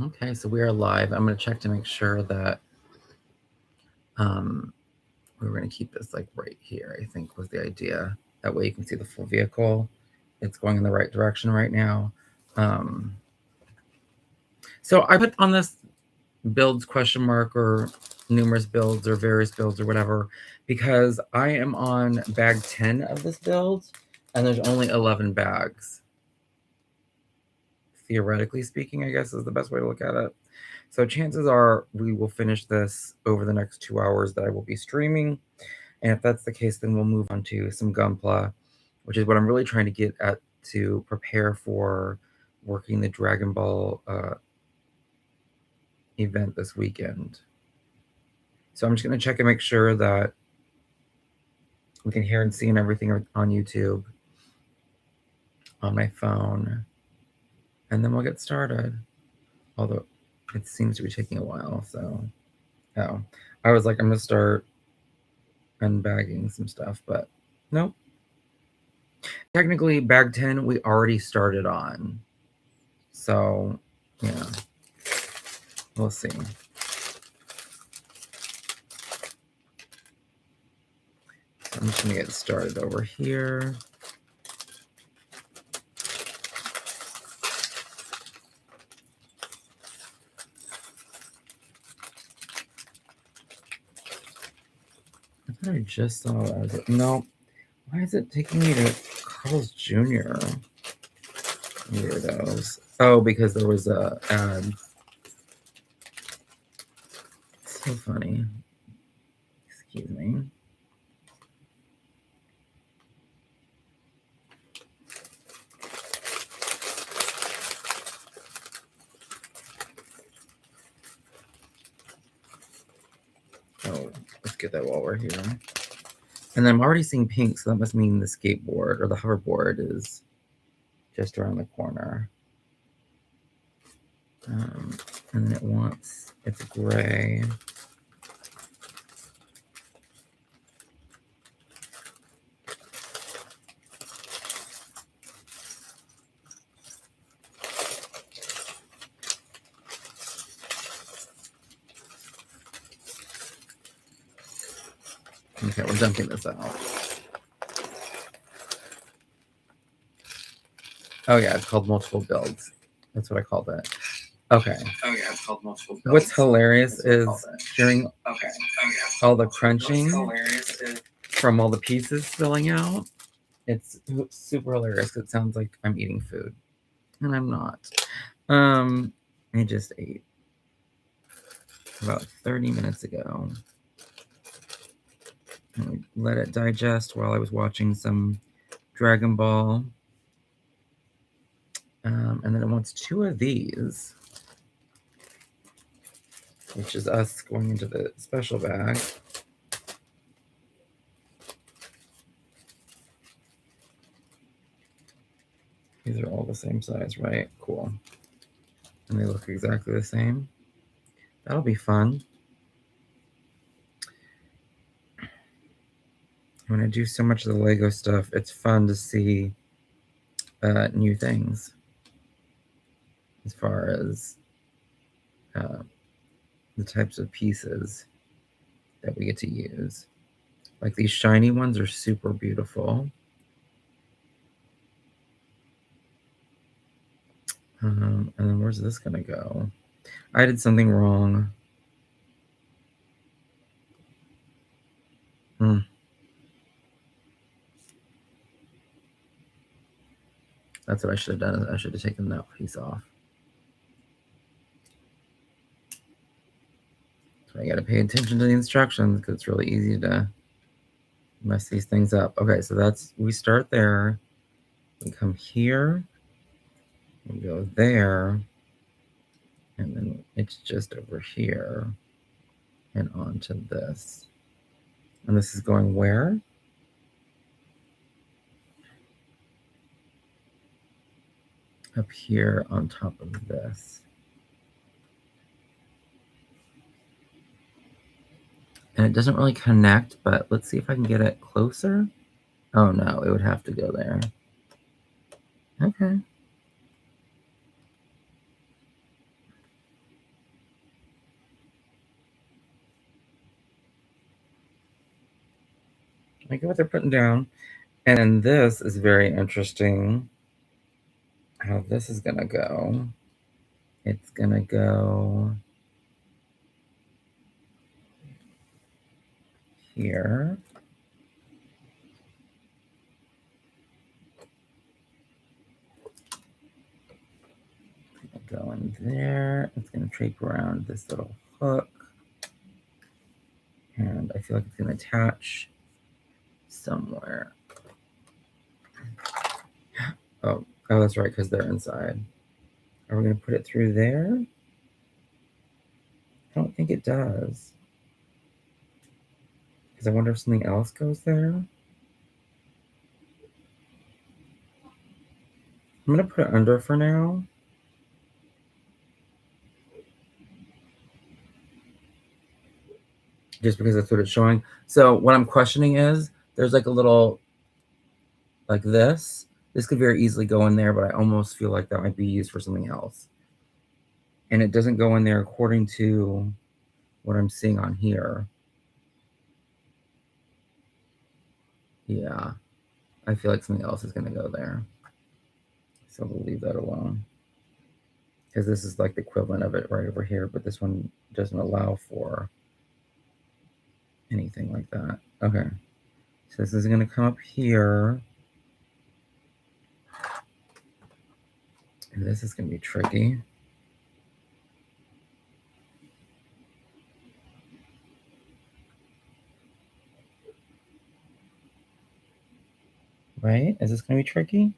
Okay, so we are live. I'm going to check to make sure that we were going to keep this like right here, I think was the idea. That way you can see the full vehicle. It's going in the right direction right now. So I put on this builds question mark or numerous builds or various builds or whatever because I am on bag 10 of this build and there's only 11 bags. Theoretically speaking, I guess is the best way to look at it. So chances are we will finish this over the next 2 hours that I will be streaming. And if that's the case, then we'll move on to some Gunpla, which is what I'm really trying to get at to prepare for working the Dragon Ball event this weekend. So I'm just going to check and make sure that we can hear and see and everything on YouTube on my phone. And then we'll get started. Although it seems to be taking a while. So, oh, I was like, I'm going to start unbagging some stuff, but nope. Technically, bag 10 we already started on. So, yeah. We'll see. So I'm just going to get started over here. I thought I just saw that. No. Why is it taking me to Carl's Jr.? Weirdos. Oh, because there was a ad. So funny. Excuse me. Oh, let's get that while we're here. And I'm already seeing pink, so that must mean the skateboard or the hoverboard is just around the corner. And then it's gray. Okay, we're dumping this out. Oh yeah, it's called multiple builds. That's what I called it. Okay. Oh yeah, it's called multiple builds. What's hilarious is during all the crunching from all the pieces spilling out, it's super hilarious. It sounds like I'm eating food, and I'm not. I just ate about 30 minutes ago. And let it digest while I was watching some Dragon Ball. And then it wants 2 of these, which is us going into the special bag. These are all the same size, right? Cool. And they look exactly the same. That'll be fun. When I do so much of the Lego stuff, it's fun to see new things as far as the types of pieces that we get to use. Like these shiny ones are super beautiful. And then where's this gonna go? I did something wrong. That's what I should have done. I should have taken that piece off. So I gotta pay attention to the instructions because it's really easy to mess these things up. Okay, so we start there. We come here. We go there. And then it's just over here and onto this. And this is going where? Up here on top of this. And it doesn't really connect, but let's see if I can get it closer. Oh no, it would have to go there. Okay. I get what they're putting down. And then this is very interesting how this is going to go. It's going to go here. Go in there. It's going to drape around this little hook. And I feel like it's going to attach somewhere. Oh, that's right, because they're inside. Are we going to put it through there? I don't think it does. Because I wonder if something else goes there. I'm going to put it under for now. Just because that's what it's showing. So what I'm questioning is, there's like a little, like this. This could very easily go in there, but I almost feel like that might be used for something else. And it doesn't go in there according to what I'm seeing on here. Yeah, I feel like something else is going to go there. So we'll leave that alone. Because this is like the equivalent of it right over here, but this one doesn't allow for anything like that. Okay, so this is going to come up here. And this is going to be tricky. Right? Is this going to be tricky?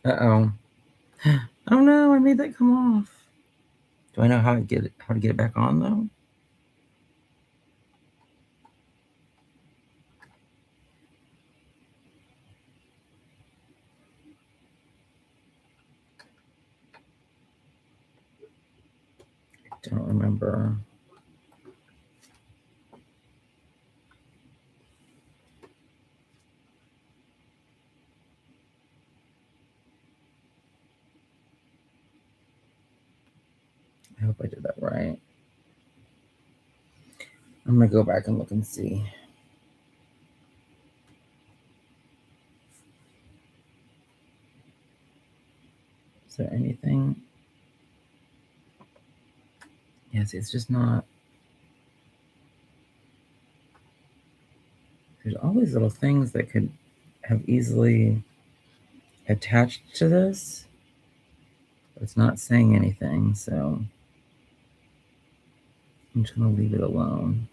Uh-oh. Oh no, I made that come off. Do I know how to get it back on though? I don't remember. I hope I did that right. I'm gonna go back and look and see. Is there anything? Yes, it's just not. There's all these little things that could have easily attached to this. But it's not saying anything, so I'm just gonna leave it alone.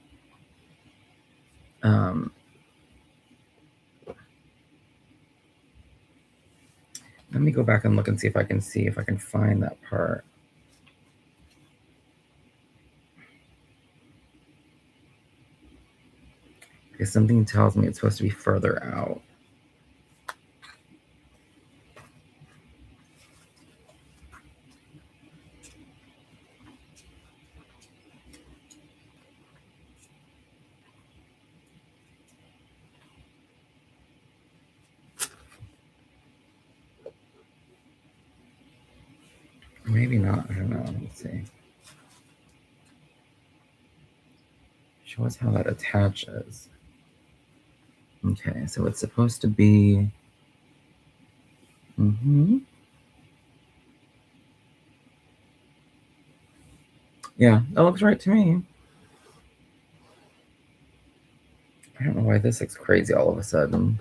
Let me go back and look and see if I can find that part. Because something tells me it's supposed to be further out. Maybe not. I don't know. Let's see. Show us how that attaches. Okay, so it's supposed to be. Yeah, that looks right to me. I don't know why this looks crazy all of a sudden.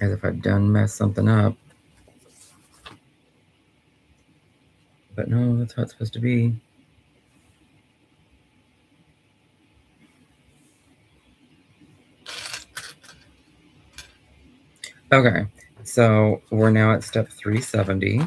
As if I've done messed something up. But no, that's how it's supposed to be. Okay, so we're now at step 370.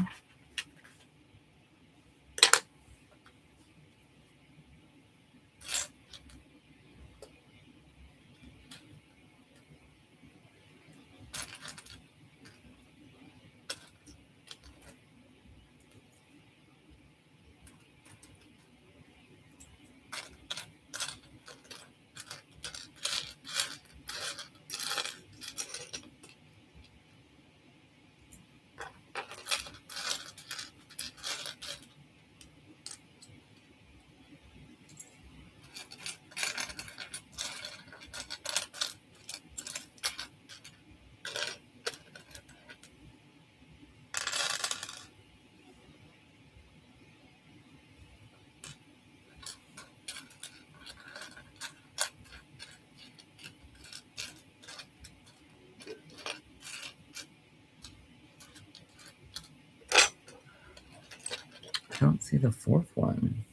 I don't see the fourth one.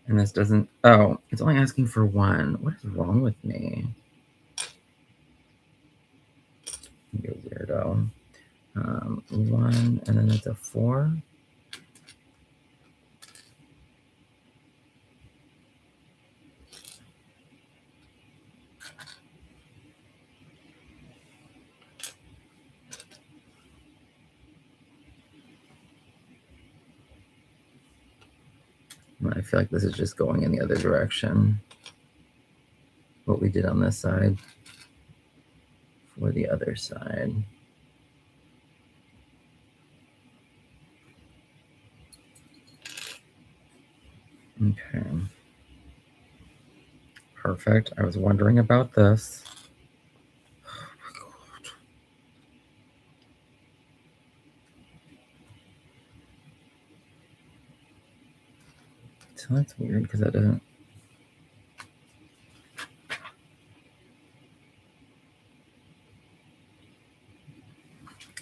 And this doesn't, oh, it's only asking for one. What is wrong with me? You weirdo. 1, and then it's a 4. I feel like this is just going in the other direction. What we did on this side for the other side. Okay. Perfect. I was wondering about this. Oh my God. So that's weird because that doesn't.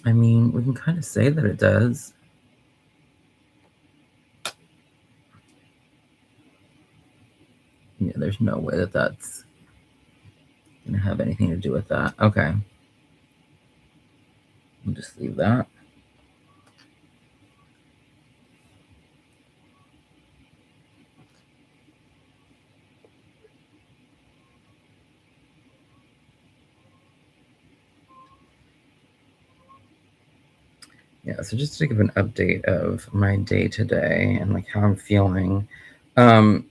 I mean, we can kind of say that it does. Yeah, there's no way that that's going to have anything to do with that. Okay. We'll just leave that. Yeah, so just to give an update of my day today and like how I'm feeling. I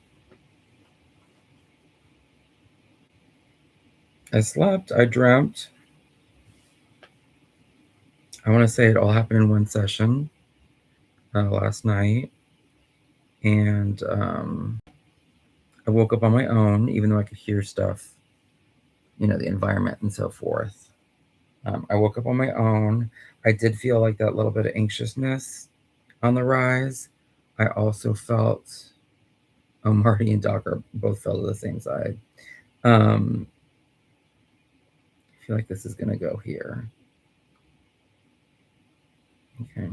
slept, I dreamt. I want to say it all happened in one session last night. And I woke up on my own, even though I could hear stuff, you know, the environment and so forth. I woke up on my own. I did feel like that little bit of anxiousness on the rise. I also felt, oh, Marty and Doc are both felt at the same side. I feel like this is going to go here. Okay.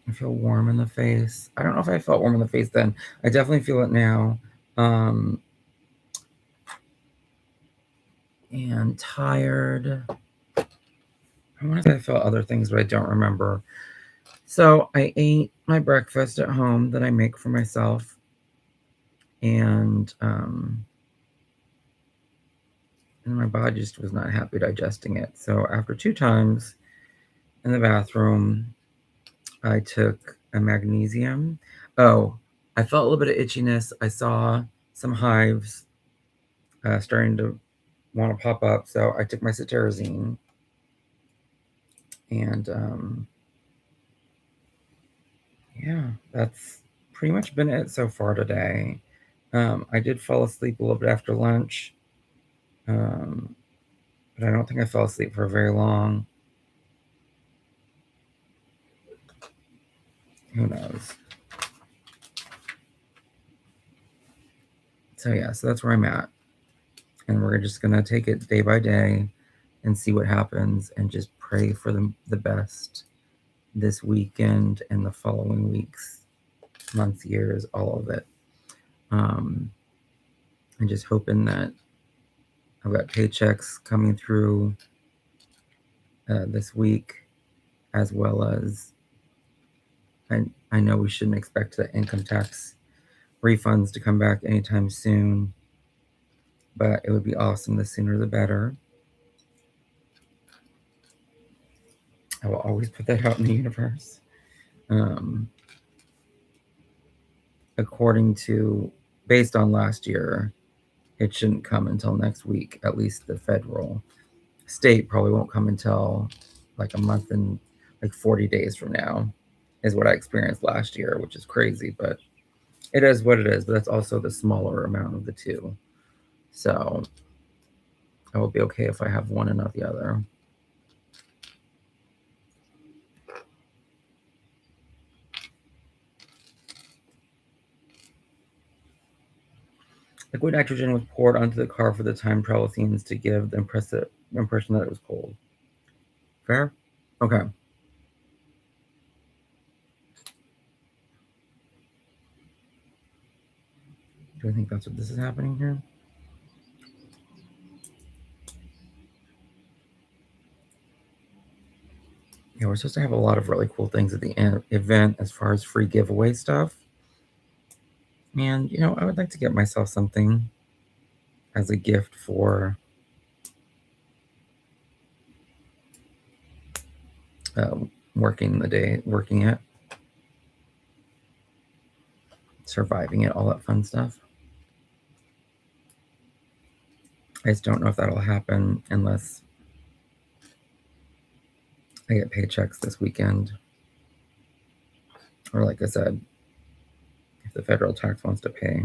I feel warm in the face. I don't know if I felt warm in the face then. I definitely feel it now. And tired. I want to say I felt other things, but I don't remember. So I ate my breakfast at home that I make for myself. And my body just was not happy digesting it. So after 2 times in the bathroom, I took a magnesium. Oh, I felt a little bit of itchiness. I saw some hives starting to want to pop up. So I took my cetirizine. And yeah, that's pretty much been it so far today. I did fall asleep a little bit after lunch. But I don't think I fell asleep for very long. Who knows? So yeah, so that's where I'm at. and we're just going to take it day by day and see what happens and just pray for the best this weekend and the following weeks, months, years, all of it. And just hoping that I've got paychecks coming through this week, as well as I know we shouldn't expect the income tax refunds to come back anytime soon, but it would be awesome. The sooner the better. I will always put that out in the universe. According to, based on last year, it shouldn't come until next week, at least the federal. State probably won't come until like a month and like 40 days from now, is what I experienced last year, which is crazy, but it is what it is. But that's also the smaller amount of the two. So I will be okay if I have one and not the other. Liquid nitrogen was poured onto the car for the time travel scenes to give the impression that it was cold. Fair? Okay. Do I think that's what this is happening here? Yeah, we're supposed to have a lot of really cool things at the event as far as free giveaway stuff. And, I would like to get myself something as a gift for working it, surviving it, all that fun stuff. I just don't know if that'll happen unless I get paychecks this weekend. Or like I said, if the federal tax wants to pay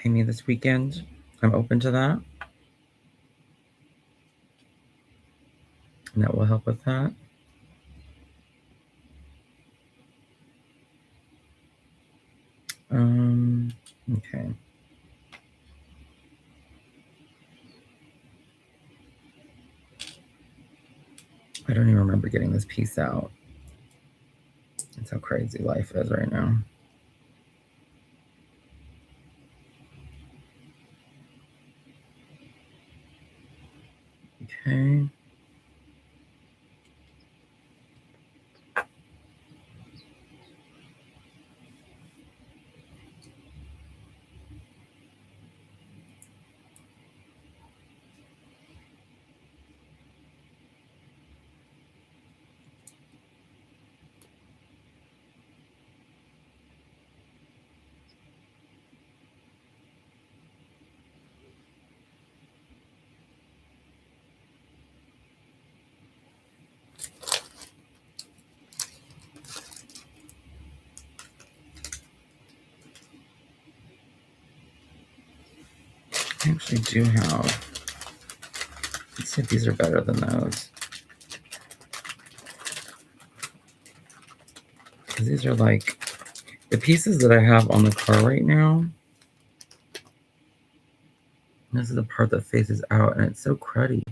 me this weekend, I'm open to that. And that will help with that. Okay. I don't even remember getting this piece out. That's how crazy life is right now. Okay. I actually do have. Let's see if these are better than those. Because these are like the pieces that I have on the car right now. This is the part that faces out, and it's so cruddy.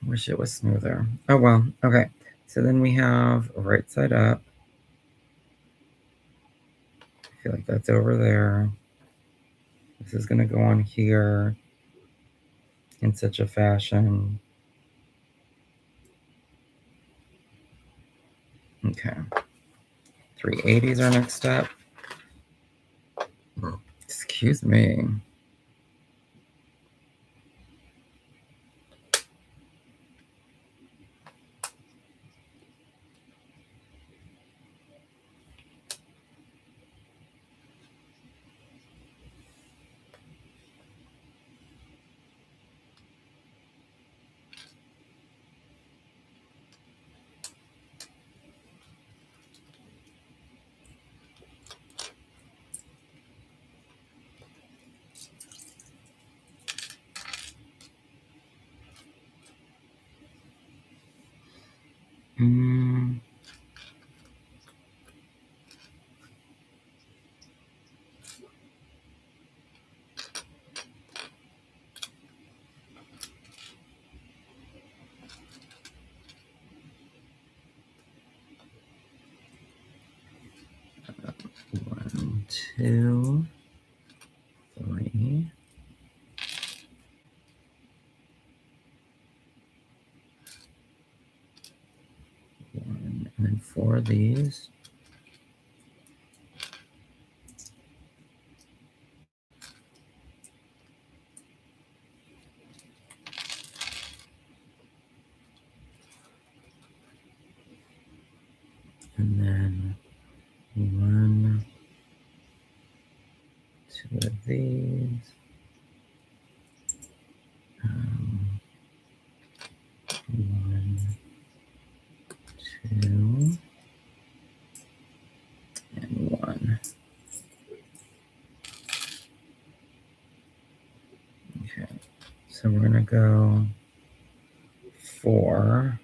Wish it was smoother. Oh well. Okay. So then we have right side up. I feel like that's over there. This is going to go on here in such a fashion. Okay. 380s our next step. Excuse me. 2, 3, 1, and then 4 of these. And then 1, 2 of these. 1, 2, and 1. Okay, so we're gonna go 4.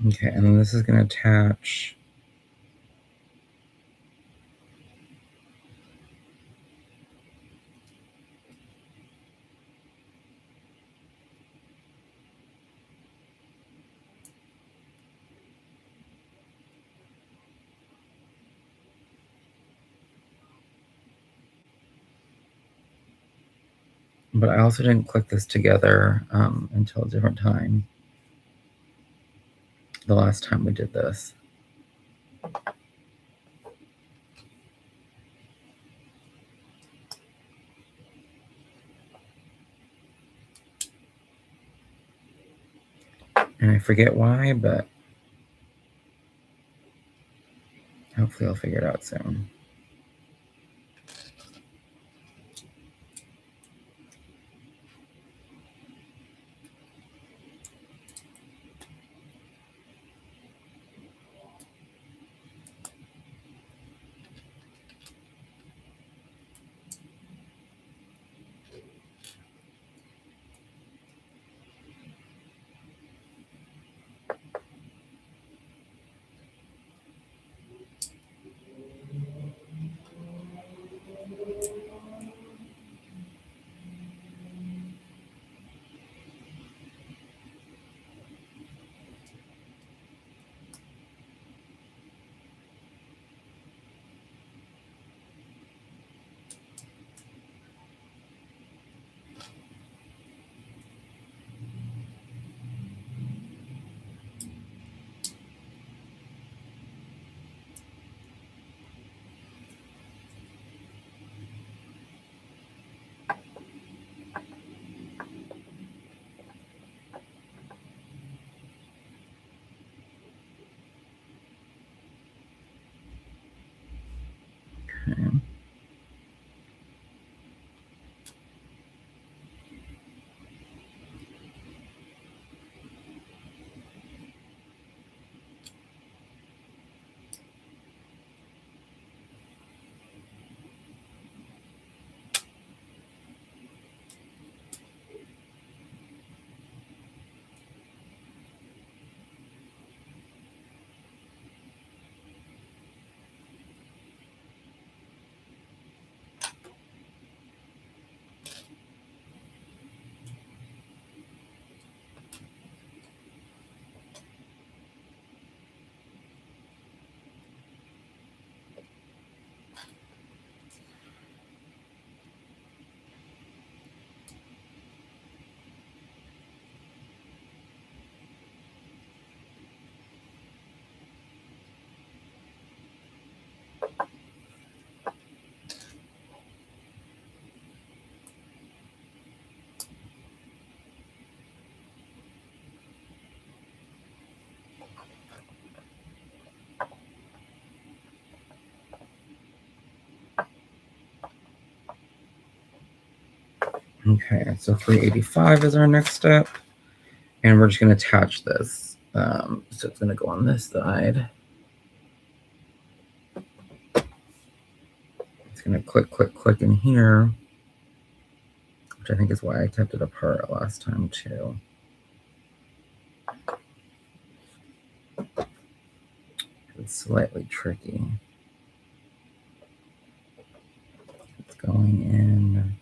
Okay, and then this is gonna attach. But I also didn't click this together until a different time. The last time we did this. And I forget why, but hopefully I'll figure it out soon. Okay. Okay, so 385 is our next step. And we're just going to attach this. So it's going to go on this side. It's going to click, click, click in here, which I think is why I kept it apart last time too. It's slightly tricky. It's going in.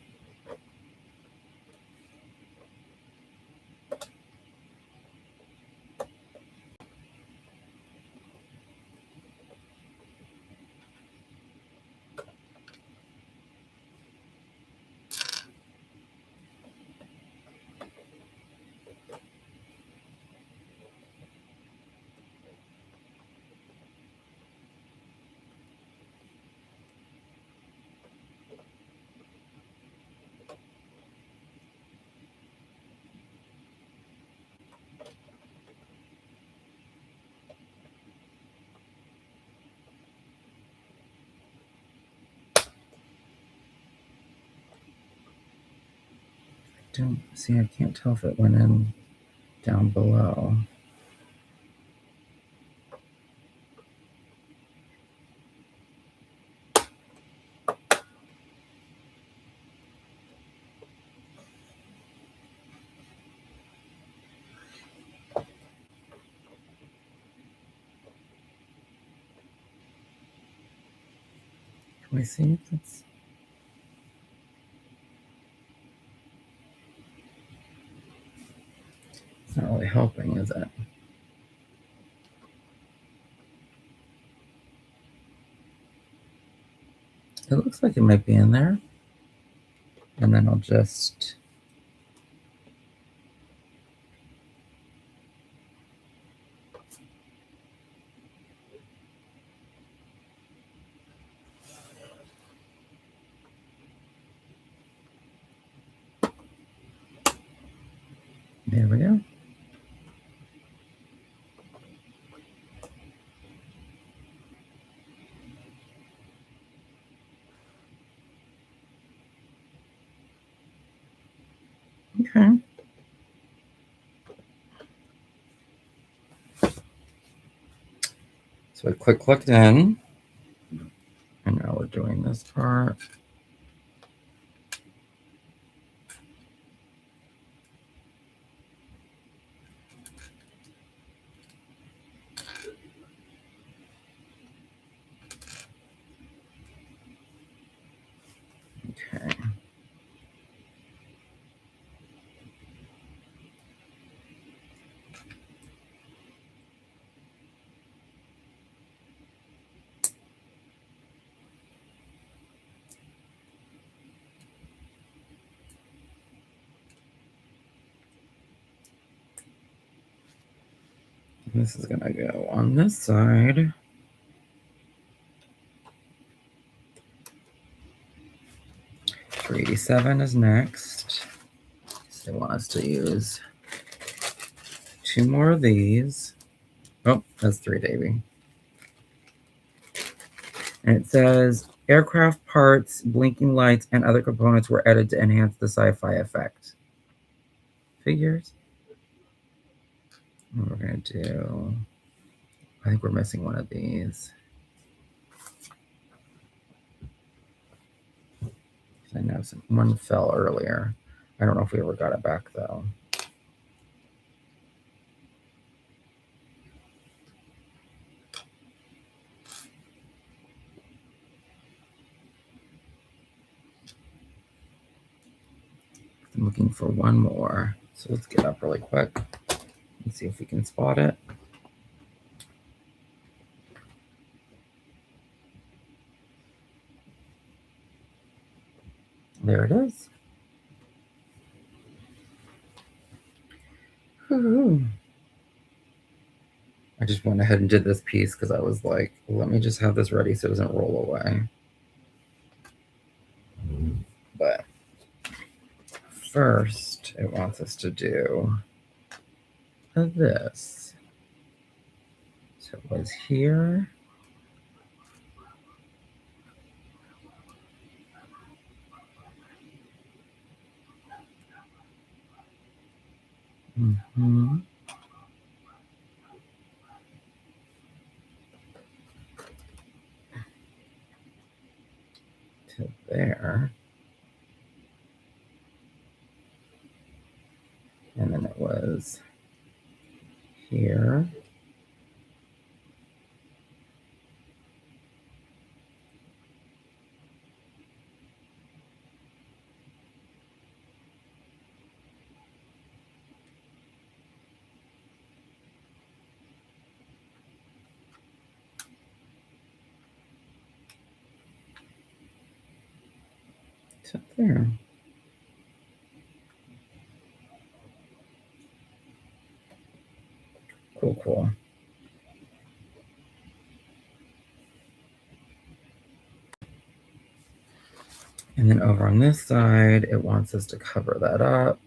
Don't see, I can't tell if it went in down below. Can we see if it's... It's not really helping, is it? It looks like it might be in there. And then I'll just... There we go. Okay. So I clicked in, and now we're doing this part. Okay. This is going to go on this side. $387 is next. So they want us to use 2 more of these. Oh, that's 3, Davy. And it says aircraft parts, blinking lights, and other components were added to enhance the sci-fi effect. Figures. What we're going to do... I think we're missing one of these. I know one fell earlier. I don't know if we ever got it back, though. I'm looking for one more. So let's get up really quick and see if we can spot it. There it is. Woo-hoo. I just went ahead and did this piece because I was like, let me just have this ready so it doesn't roll away. But first, it wants us to do this. So it was here. Mm-hmm. To there. And then it was here. To there. Cool, cool. And then over on this side, it wants us to cover that up.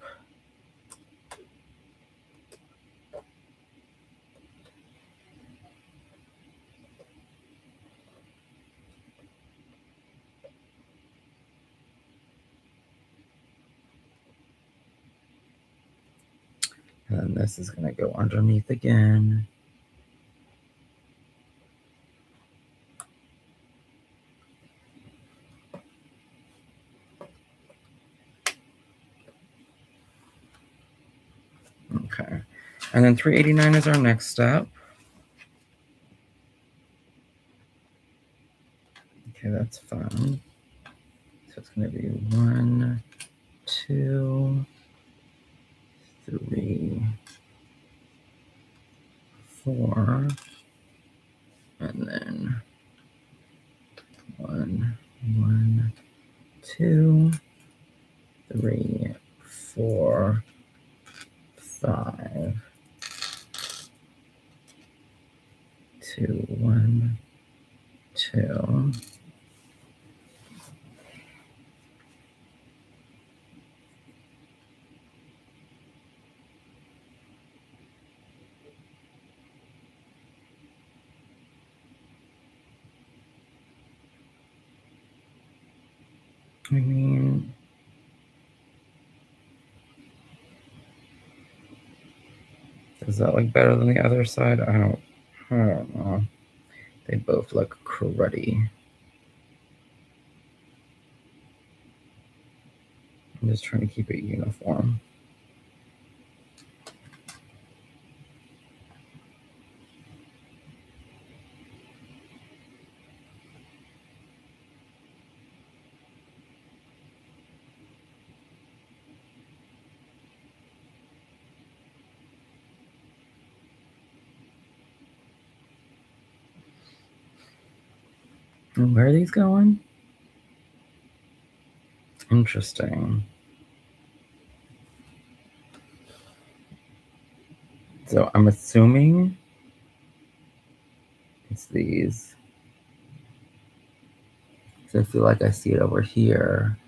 And then this is going to go underneath again. Okay. And then 389 is our next step. Okay, that's fun. So it's going to be 1, 2, 3, 4, and then 1, 1, 2, 3, 4, 5, 2, 1, 2. I mean, is that like better than the other side? I don't know. They both look cruddy. I'm just trying to keep it uniform. And where are these going? Interesting. So I'm assuming it's these. So I feel like I see it over here.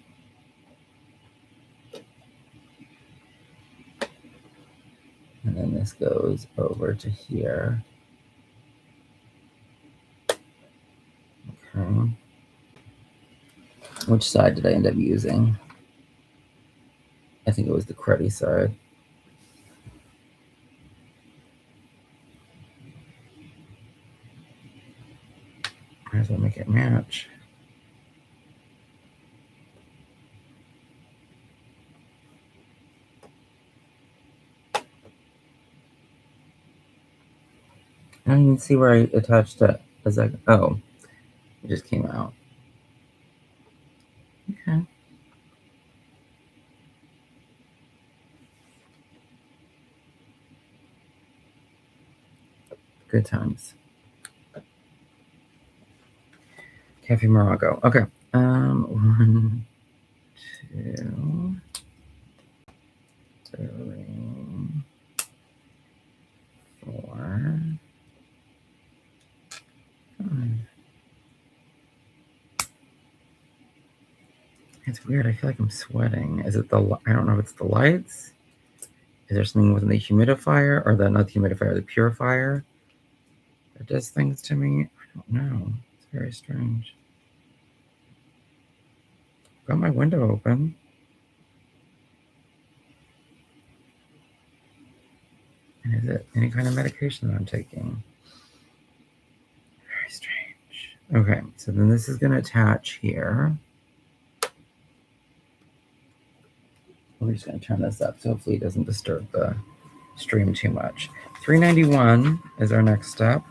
And then this goes over to here. Okay. Which side did I end up using? I think it was the cruddy side. Might as well make it match. I don't even see where I attached it. Oh, it just came out. Okay. Good times. Cafe Morocco. Okay. 1, 2, 3, 4, 5. It's weird. I feel like I'm sweating. Is it I don't know if it's the lights. Is there something within the humidifier or not the humidifier, the purifier that does things to me? I don't know. It's very strange. Got my window open. Is it any kind of medication that I'm taking? Very strange. Okay, so then this is going to attach here. We're just going to turn this up so hopefully it doesn't disturb the stream too much. 391 is our next step.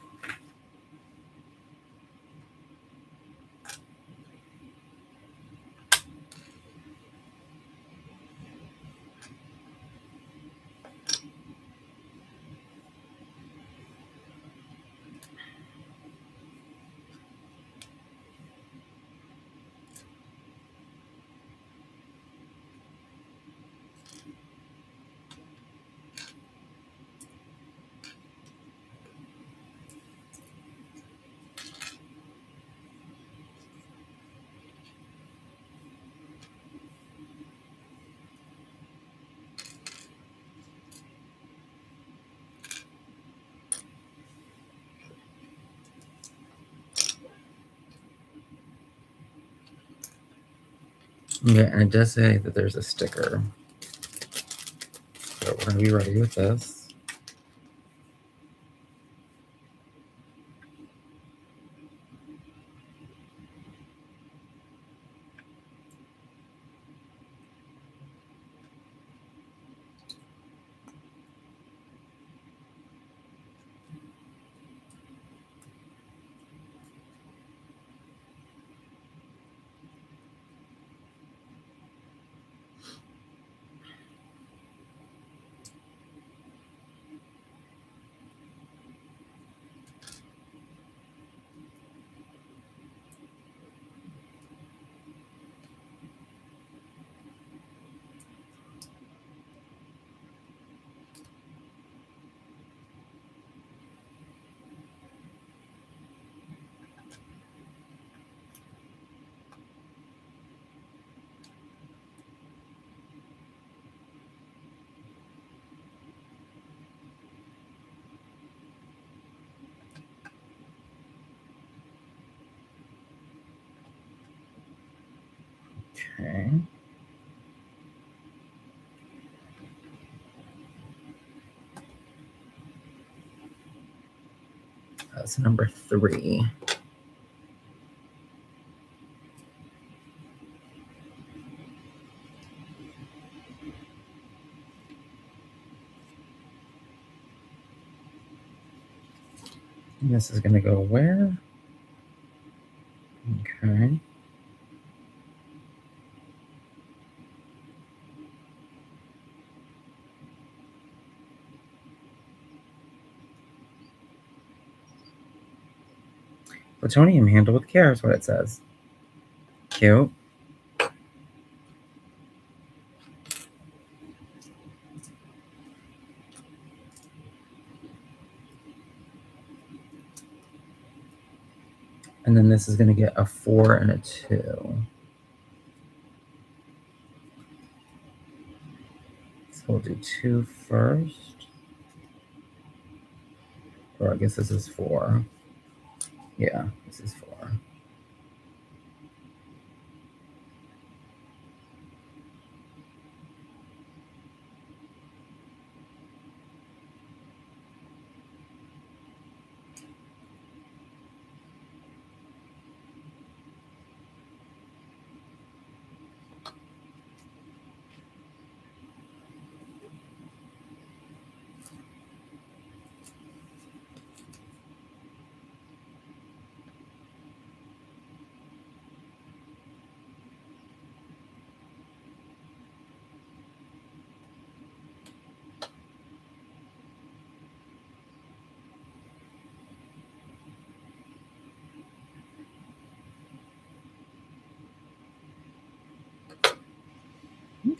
Yeah, and it does say that there's a sticker. So we're going to be ready with this. Okay. That's number 3. And this is going to go where? Okay. Plutonium handled with care is what it says. Cute. And then this is going to get a 4 and a 2. So we'll do 2 first. Or I guess this is 4. Yeah, this is 4.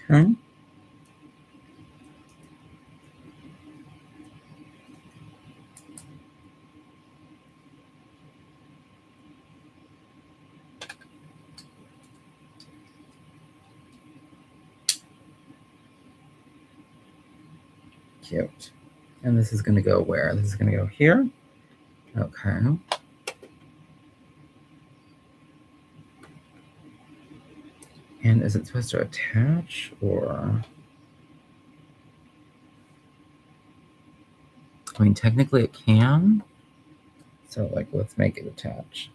Okay. Cute. And this is going to go where? This is going to go here. Okay. And is it supposed to attach or? I mean, technically it can. So, like, let's make it attach.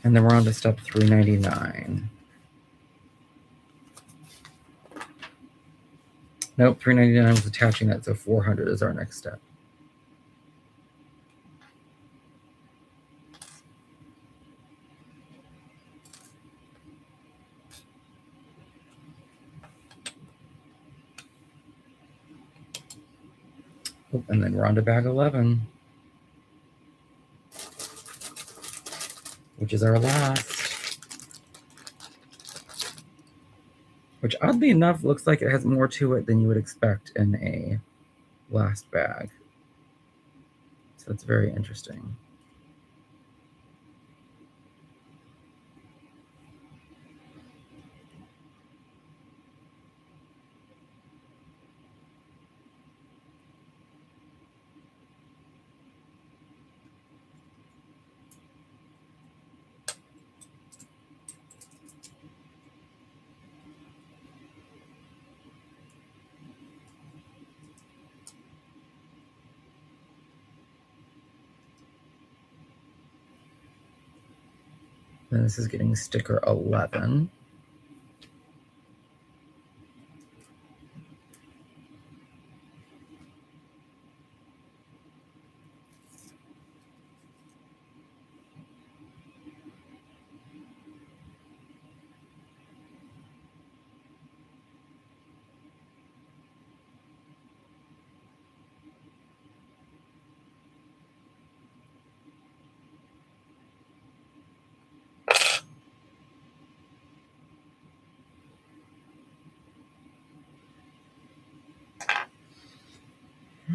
And then we're on to step 399. Nope, 399 was attaching that, so 400 is our next step. Oh, and then we're on to bag 11, which is our last. Which, oddly enough, looks like it has more to it than you would expect in a last bag. So it's very interesting. And this is getting sticker 11.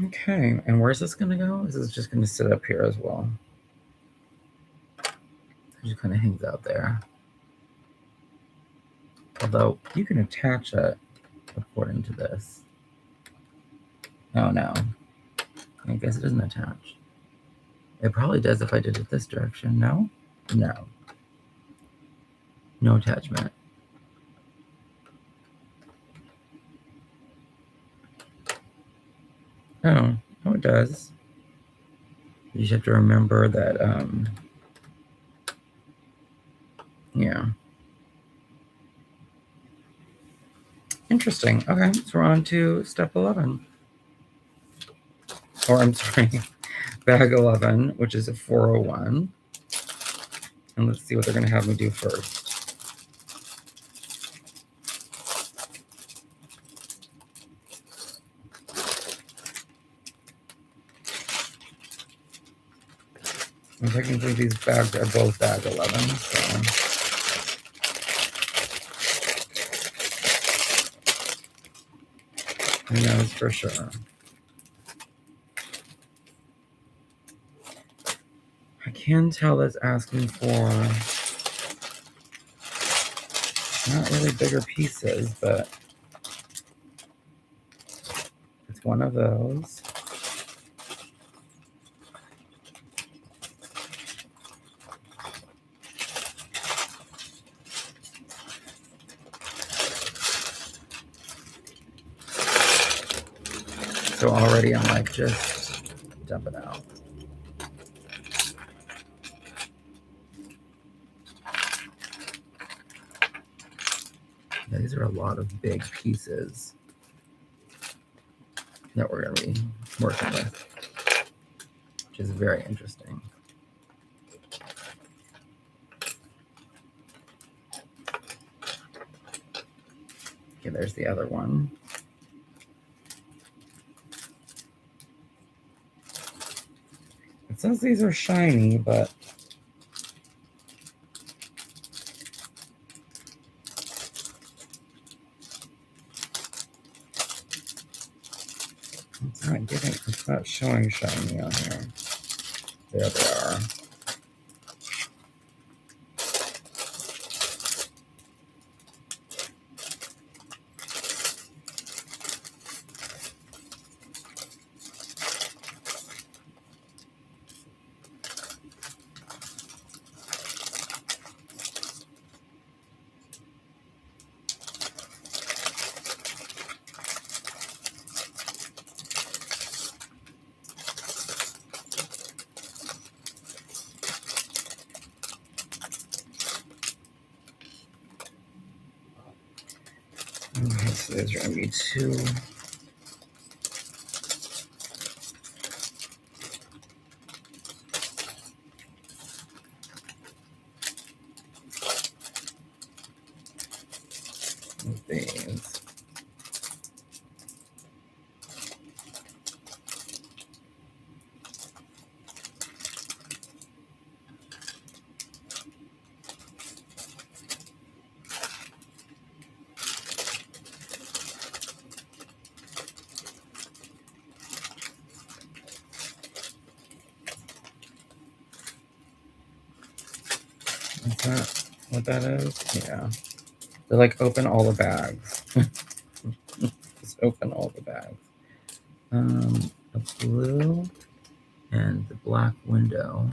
Okay, and where's this going to go? This is just going to sit up here as well. It just kind of hangs out there. Although you can attach it according to this. Oh no, I guess it doesn't attach. It probably does if I did it this direction. No? No. No attachment. Oh, it does. You just have to remember that, yeah. Interesting. Okay, so we're on to step 11. Or I'm sorry, bag 11, which is a 401. And let's see what they're going to have me do first. And technically these bags are both bag 11, so. Who knows for sure. I can tell it's asking for not really bigger pieces, but it's one of those. So already I'm like, just dump it out. These are a lot of big pieces that we're going to be working with, which is very interesting. Okay, there's the other one. It says these are shiny, but it's not showing shiny on here. There they are. So these are going to be 2. Of these. Is that what that is? Yeah. They're like, open all the bags. Just open all the bags. A blue and the black window.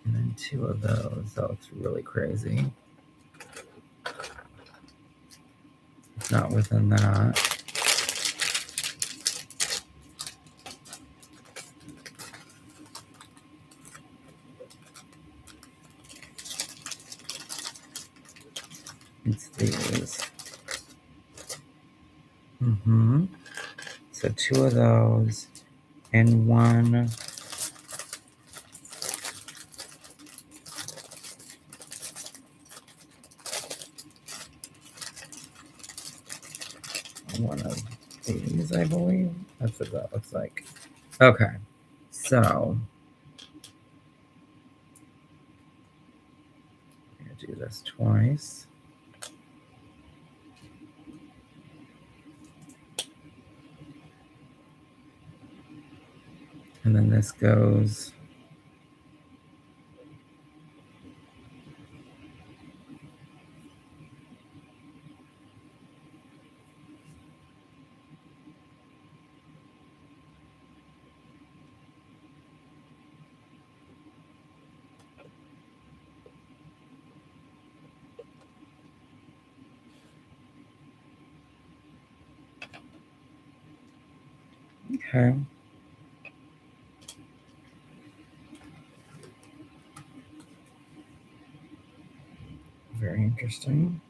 And then 2 of those. That looks really crazy. It's not within that. It's these. So 2 of those and 1. One of these, I believe. That's what that looks like. Okay. So I'm going to do this twice. And then this goes okay. Very interesting.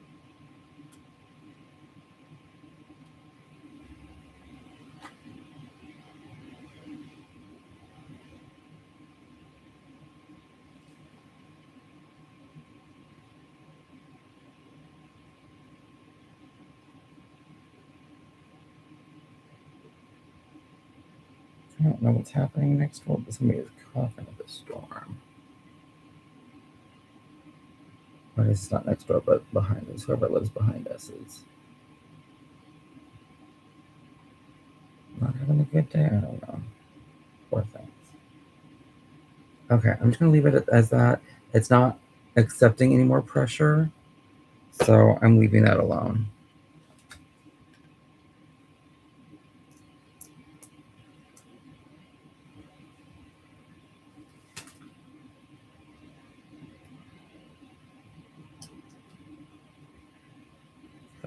I don't know what's happening next door, but somebody is coughing up a storm. Well, it's not next door, but behind us. Whoever lives behind us is not having a good day. I don't know. Poor things. Okay, I'm just going to leave it as that. It's not accepting any more pressure, so I'm leaving that alone.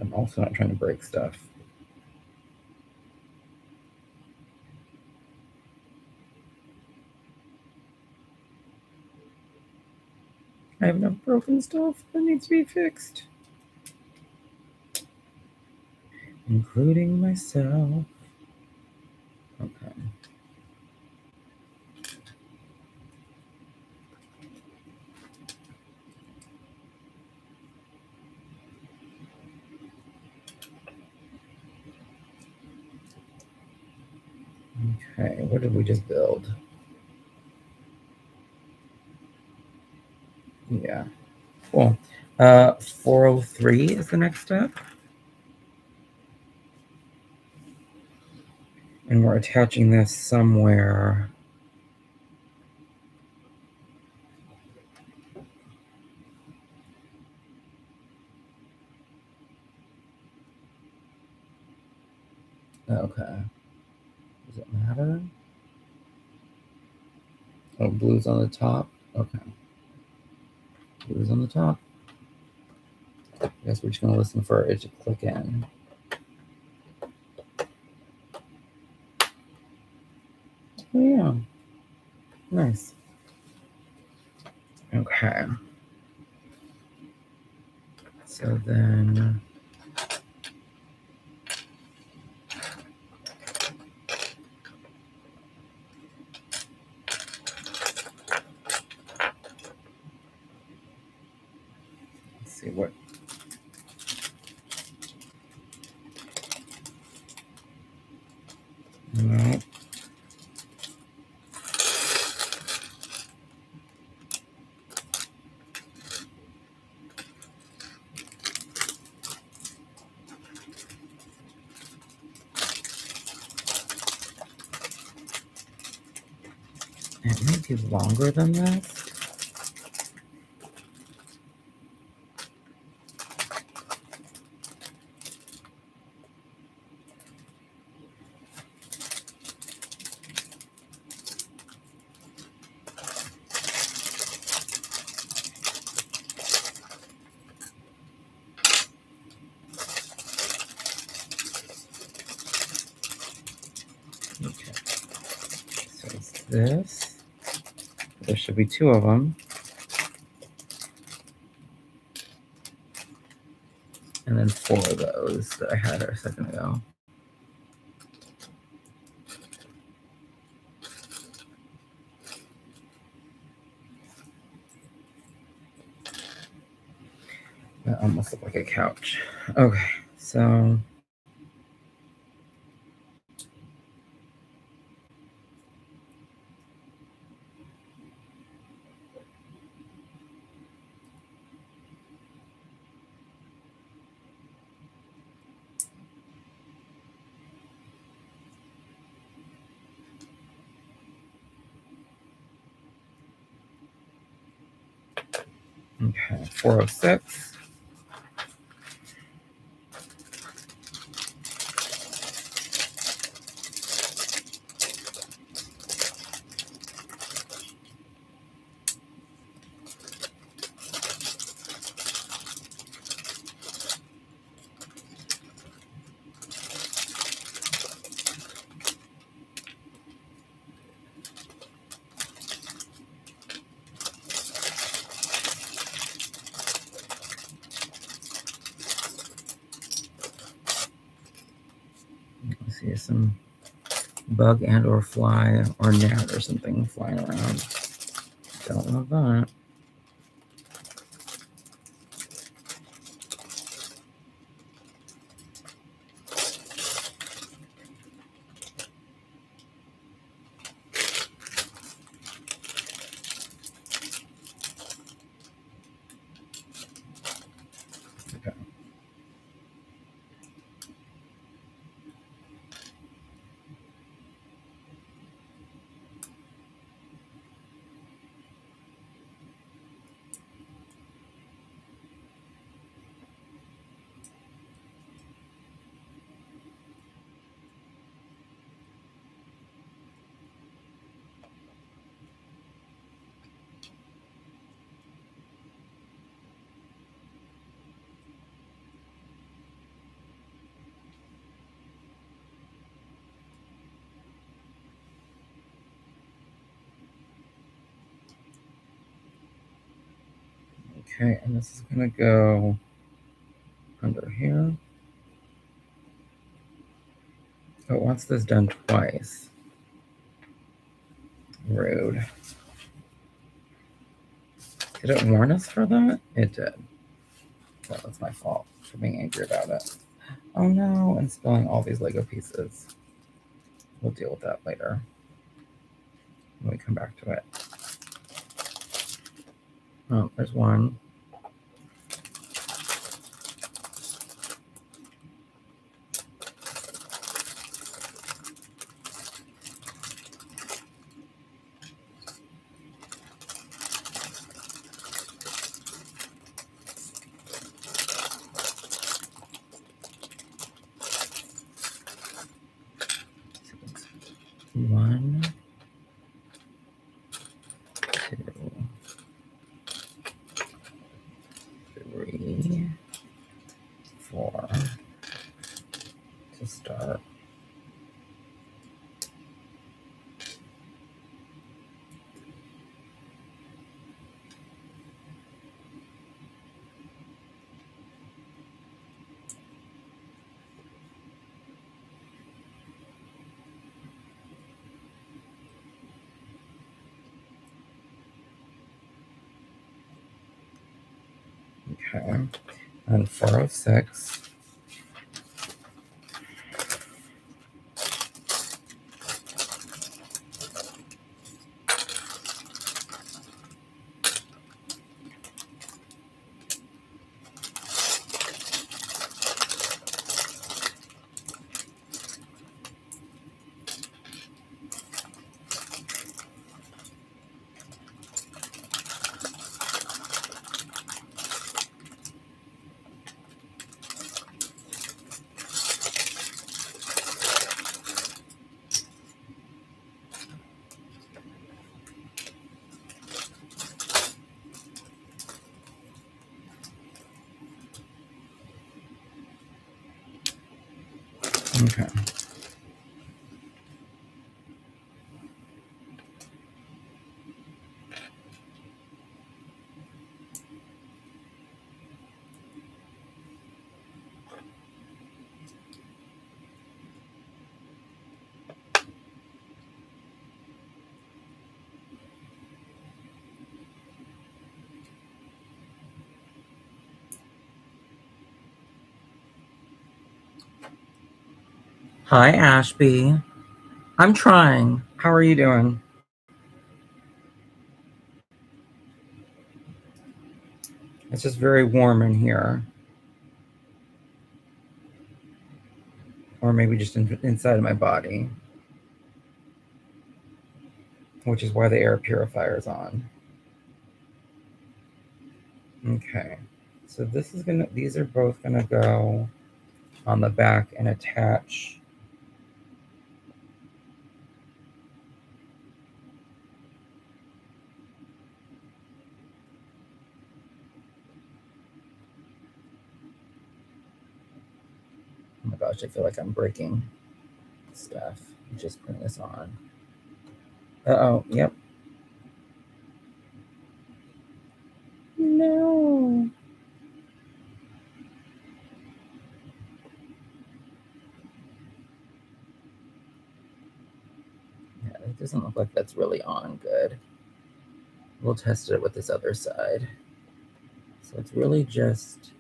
I'm also not trying to break stuff. I have enough broken stuff that needs to be fixed, including myself. Okay. Okay, what did we just build? Yeah, cool. 403 is the next step. And we're attaching this somewhere. Okay. Does it matter? Oh, blue's on the top. Okay. Blue's on the top. I guess we're just going to listen for it to click in. Oh, yeah. Nice. Okay. So then let's see what. No. It may be longer than this. Okay. So it's this. There should be 2 of them. And then 4 of those that I had a second ago. That almost looked like a couch. Okay, so okay, 406. I see some bug and or fly or gnat or something flying around. Don't love that. Okay. Okay, and this is gonna go under here. Oh, it wants this done twice. Rude. Did it warn us for that? It did. Well, that's my fault for being angry about it. Oh no, and spilling all these Lego pieces. We'll deal with that later when we come back to it. Oh, there's one. One, two, Okay. And 406. Okay. Hi, Ashby. I'm trying. How are you doing? It's just very warm in here. Or maybe just inside of my body, which is why the air purifier is on. Okay. So this is gonna, these are both gonna go on the back and attach. Oh my gosh, I feel like I'm breaking stuff. Just putting this on. Uh-oh, yep. No. Yeah, it doesn't look like that's really on good. We'll test it with this other side. So it's really just,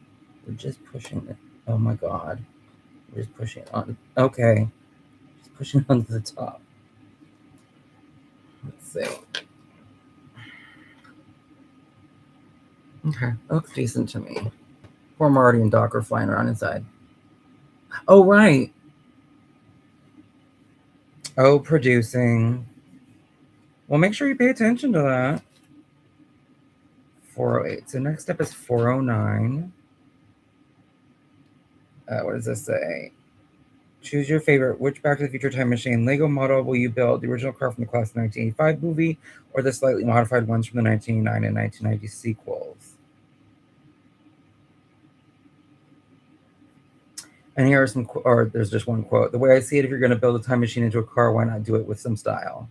we're just pushing it. Oh my God. We're just pushing it on. Okay. Just pushing it onto the top. Let's see. Okay. That looks decent to me. Poor Marty and Doc are flying around inside. Oh, right. Oh, producing. Well, make sure you pay attention to that. 408. So next up is 409. What does this say? Choose your favorite. Which Back to the Future time machine Lego model will you build? The original car from the class of 1985 movie or the slightly modified ones from the 1989 and 1990 sequels? And here are some, or there's just one quote. The way I see it, if you're going to build a time machine into a car, why not do it with some style?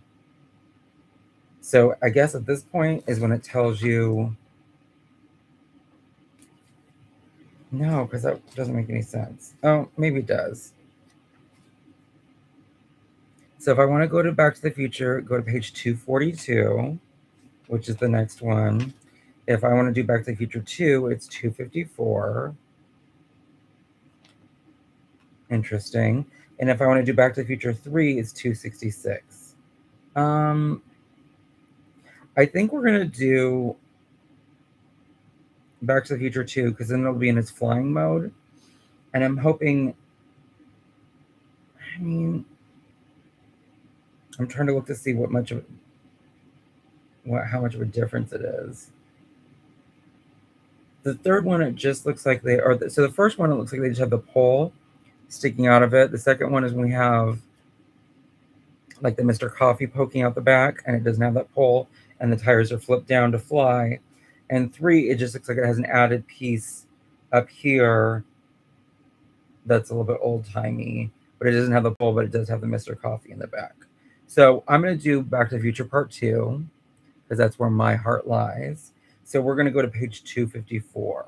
So I guess at this point is when it tells you, no, because that doesn't make any sense. Oh, maybe it does. So if I want to go to Back to the Future, go to page 242, which is the next one. If I want to do Back to the Future 2, it's 254. Interesting. And if I want to do Back to the Future 3, it's 266. I think we're going to do Back to the Future 2 because then it'll be in its flying mode. And I'm hoping, I mean, I'm trying to look to see how much of a difference it is. The third one, it just looks like they are. So the first one, it looks like they just have the pole sticking out of it. The second one is when we have like the Mr. Coffee poking out the back, and it doesn't have that pole, and the tires are flipped down to fly. And 3, it just looks like it has an added piece up here that's a little bit old-timey, but it doesn't have the pole, but it does have the Mr. Coffee in the back. So I'm going to do Back to the Future Part 2, because that's where my heart lies. So we're going to go to page 254.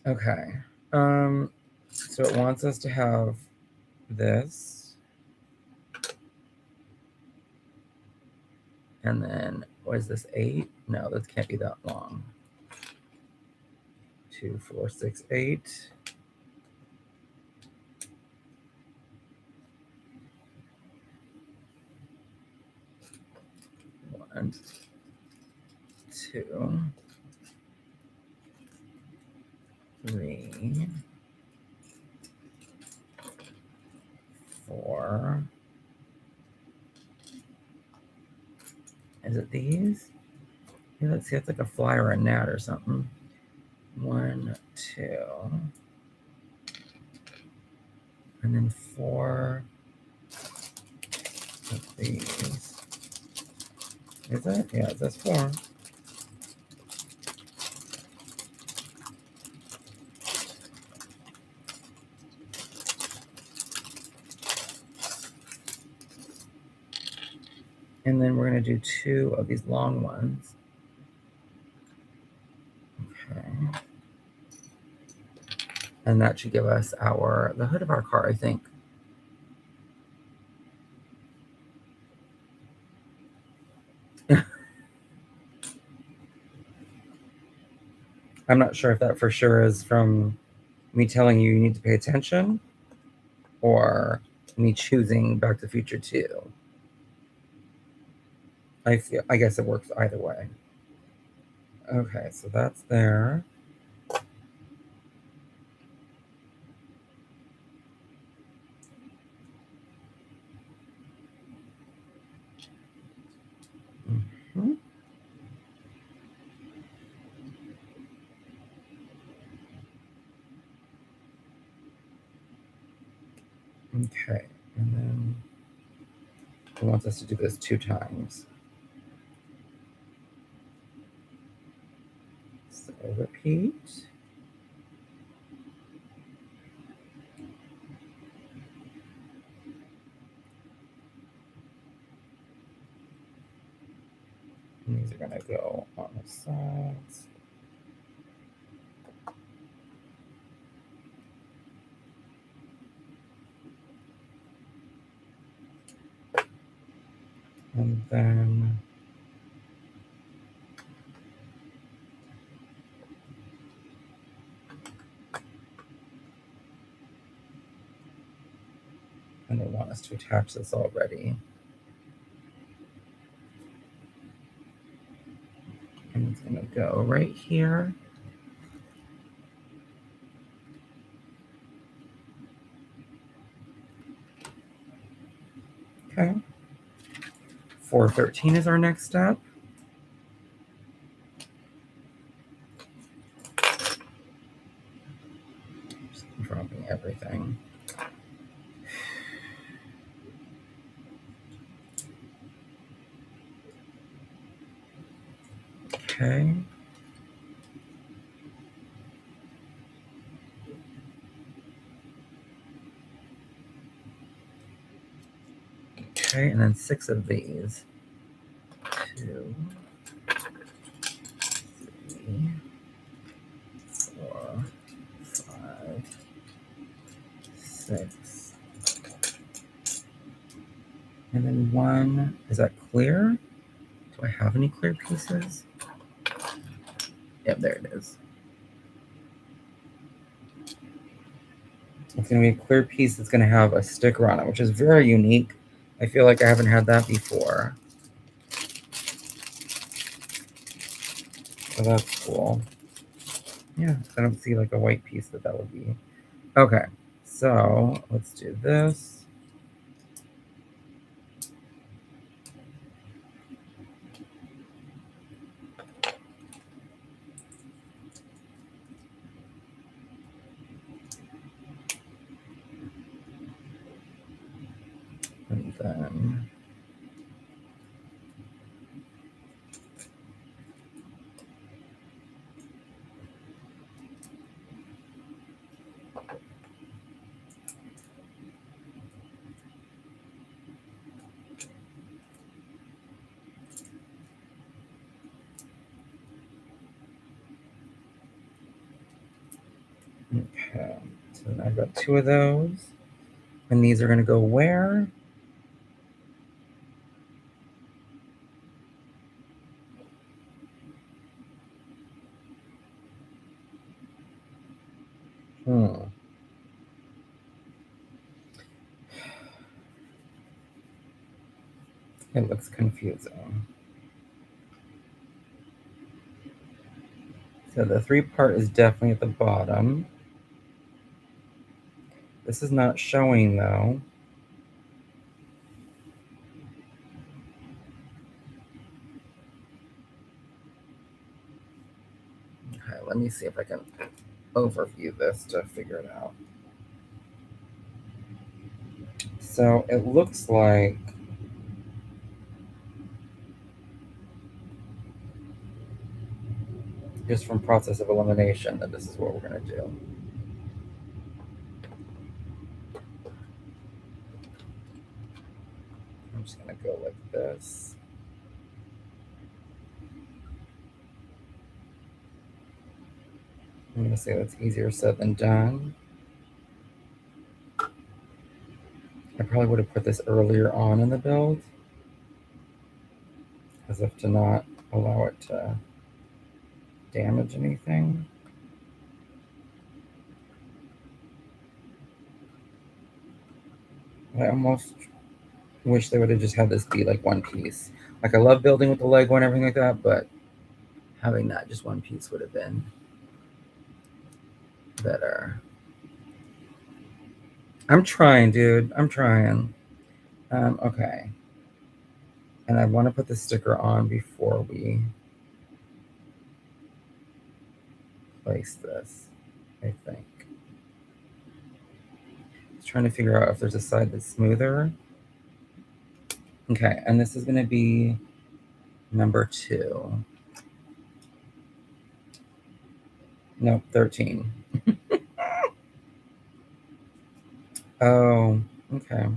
Okay. So it wants us to have this. And then, what is this, 8? No, this can't be that long. 2, 4, 6, 8. One, 2, 3, 4. Is it these? Yeah, let's see, it's like a fly or a gnat or something. 1, 2. And then 4 of these. Is it? Yeah, that's 4. And then we're going to do 2 of these long ones. Okay. And that should give us the hood of our car, I think. I'm not sure if that for sure is from me telling you need to pay attention or me choosing Back to the Future 2. I guess it works either way. Okay, so that's there. Mm-hmm. Okay, and then it wants us to do this 2 times. So repeat. And these are going to go on the sides. And then they want us to attach this already. And it's going to go right here. Okay. 413 is our next step. Just dropping everything. Okay. Okay, and then 6 of these. 2, 3, 4, 5, 6. And then 1, is that clear? Do I have any clear pieces? Yep, there it is. It's going to be a clear piece that's going to have a sticker on it, which is very unique. I feel like I haven't had that before. So that's cool. Yeah, I don't see like a white piece that would be. Okay, so let's do this. And then okay, so then I've got 2 of those. And these are going to go where? It looks confusing. So the 3-part is definitely at the bottom. This is not showing though. Okay, let me see if I can overview this to figure it out. So it looks like just from process of elimination that this is what we're going to do. I'm just going to go like this. I'm going to say that's easier said than done. I probably would have put this earlier on in the build, as if to not allow it to damage anything. I almost wish they would have just had this be like one piece. Like I love building with the Lego and everything like that, but having that just one piece would have been better. I'm trying, dude. I'm trying. Okay. And I want to put the sticker on before we place this, I think. Just trying to figure out if there's a side that's smoother. Okay, and this is going to be number 2. Nope, 13. Oh, okay.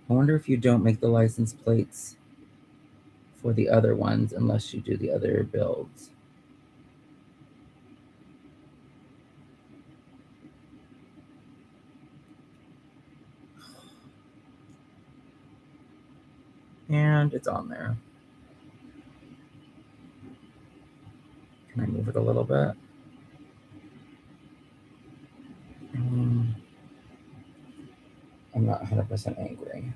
I wonder if you don't make the license plates for the other ones unless you do the other builds. And it's on there. Can I move it a little bit? I'm not 100% angry.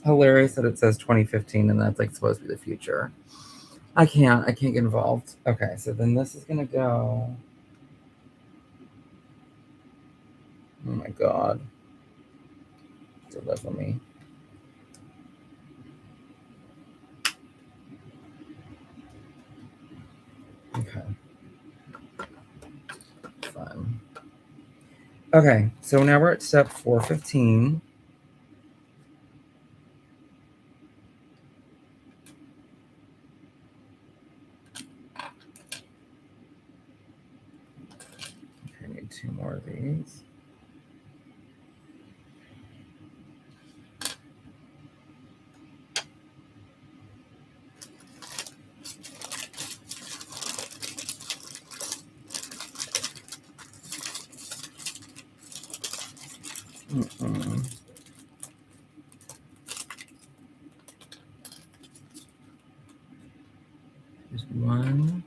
Hilarious that it says 2015 and that's like supposed to be the future. I can't get involved. Okay, so then this is gonna go. Oh my god. Deliver me. Okay. Fun. Okay, so now we're at step 415. I need 2 more of these. Just one.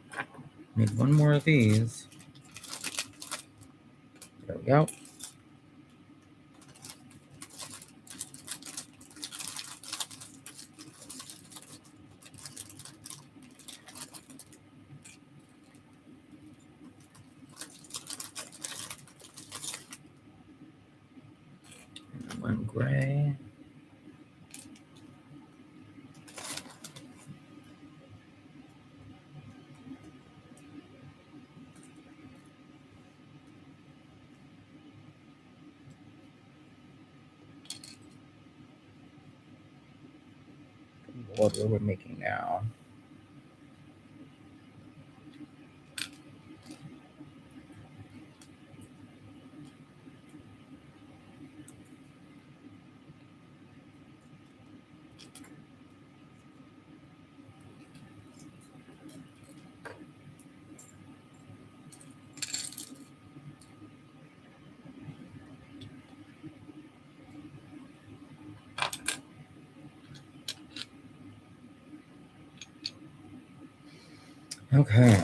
Need 1 more of these. There we go. And 1 gray. What are we making now? Okay.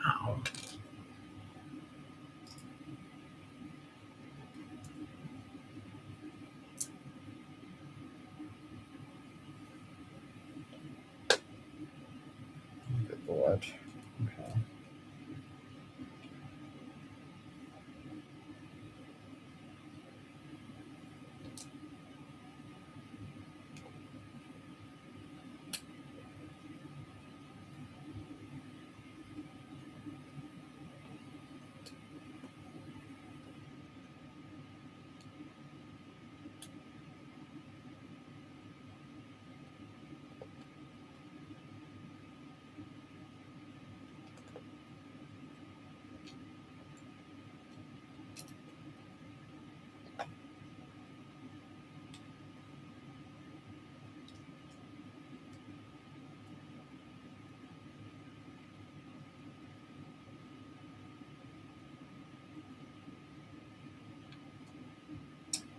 Ow. Good Lord. Okay.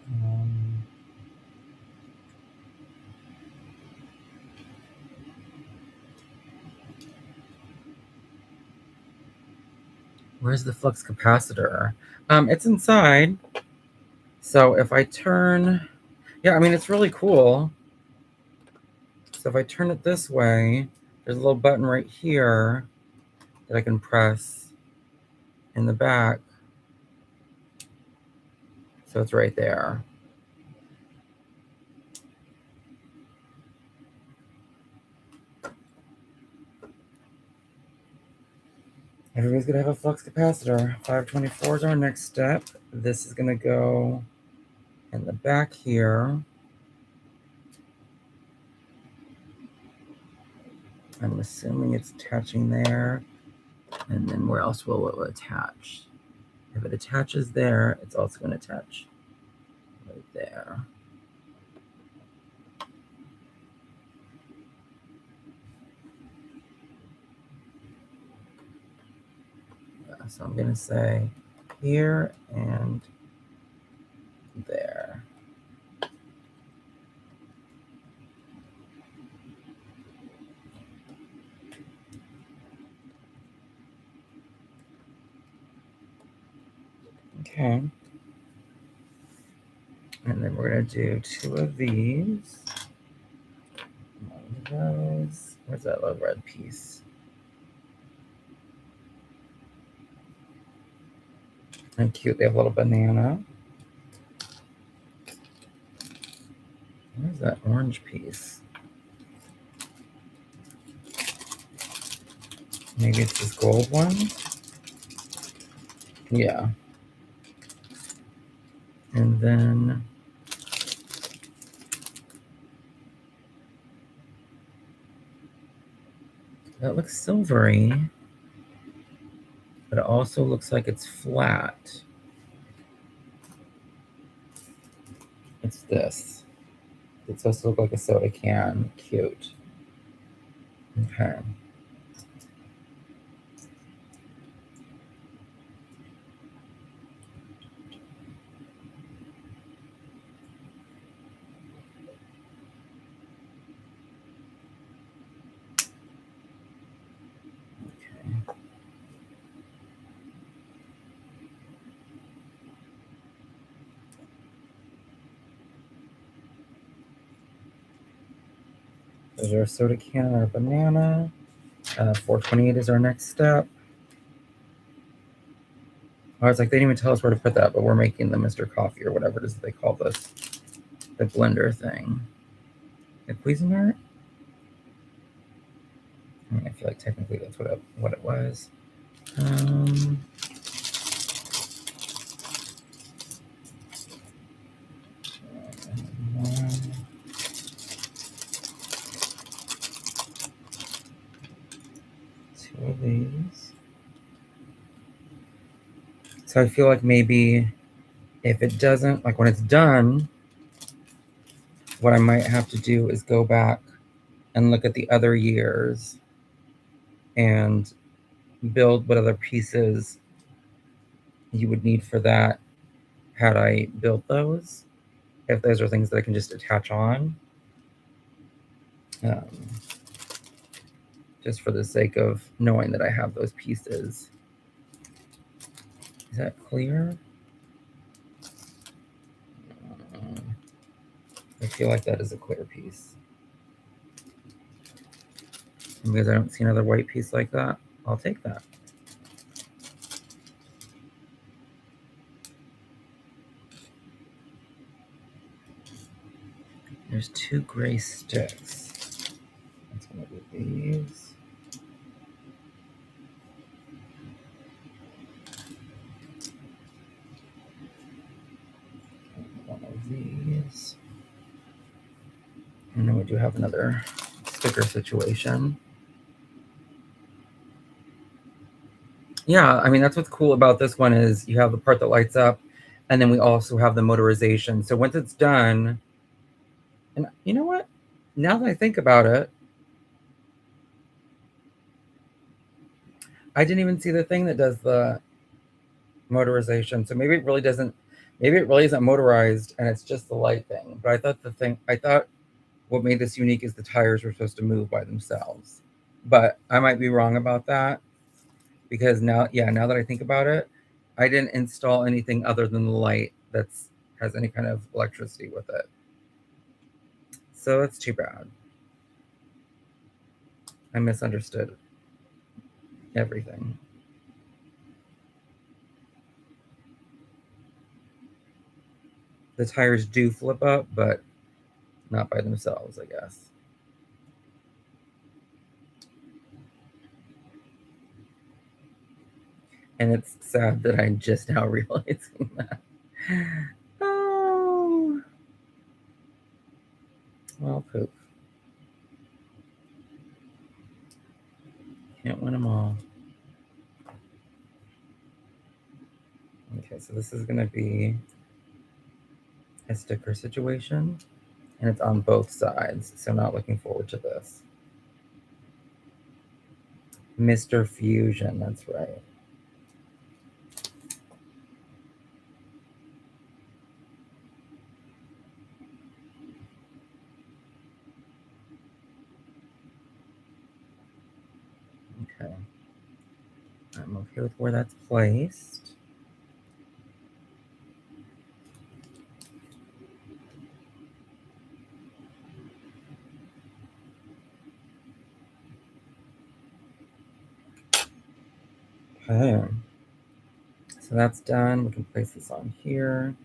Um, where's the flux capacitor? It's inside. So if I turn, yeah, I mean, it's really cool. So if I turn it this way, there's a little button right here that I can press in the back. So it's right there. Everybody's gonna have a flux capacitor. 524 is our next step. This is gonna go in the back here. I'm assuming it's attaching there. And then where else will it attach? If it attaches there, it's also gonna attach right there. Yeah, so I'm gonna say here and there. Okay. And then we're gonna do 2 of these. One of those. Where's that little red piece? And cute, they have a little banana. Where's that orange piece? Maybe it's this gold one? Yeah. And then that looks silvery, but it also looks like it's flat. It's this. It's supposed to look like a soda can. Cute. Okay. There's our soda can and our banana. 428 is our next step. I was like, they didn't even tell us where to put that, but we're making the Mr. Coffee or whatever it is that they call this, the blender thing. The Cuisinart? I mean, I feel like technically that's what it was. Two of these. So I feel like maybe if it doesn't, like when it's done, what I might have to do is go back and look at the other years and build what other pieces you would need for that had I built those. If those are things that I can just attach on. Just for the sake of knowing that I have those pieces. Is that clear? I feel like that is a clear piece. And because I don't see another white piece like that, I'll take that. There's two gray sticks. That's gonna be these. One of these. And then we do have another sticker situation. Yeah, I mean, that's what's cool about this one is you have the part that lights up, and then we also have the motorization. So once it's done, and you know what? Now that I think about it, I didn't even see the thing that does the motorization. So maybe it really isn't motorized and it's just the light thing. But I thought what made this unique is the tires were supposed to move by themselves. But I might be wrong about that because now that I think about it, I didn't install anything other than the light that's has any kind of electricity with it. So that's too bad. I misunderstood everything. The tires do flip up, but not by themselves, I guess. And it's sad that I'm just now realizing that. Oh. Well, poop. Can't win them all. Okay, so this is going to be a sticker situation, and it's on both sides, so I'm not looking forward to this. Mr. Fusion, that's right. Okay. I'm okay with where that's placed. Okay. So that's done. We can place this on here.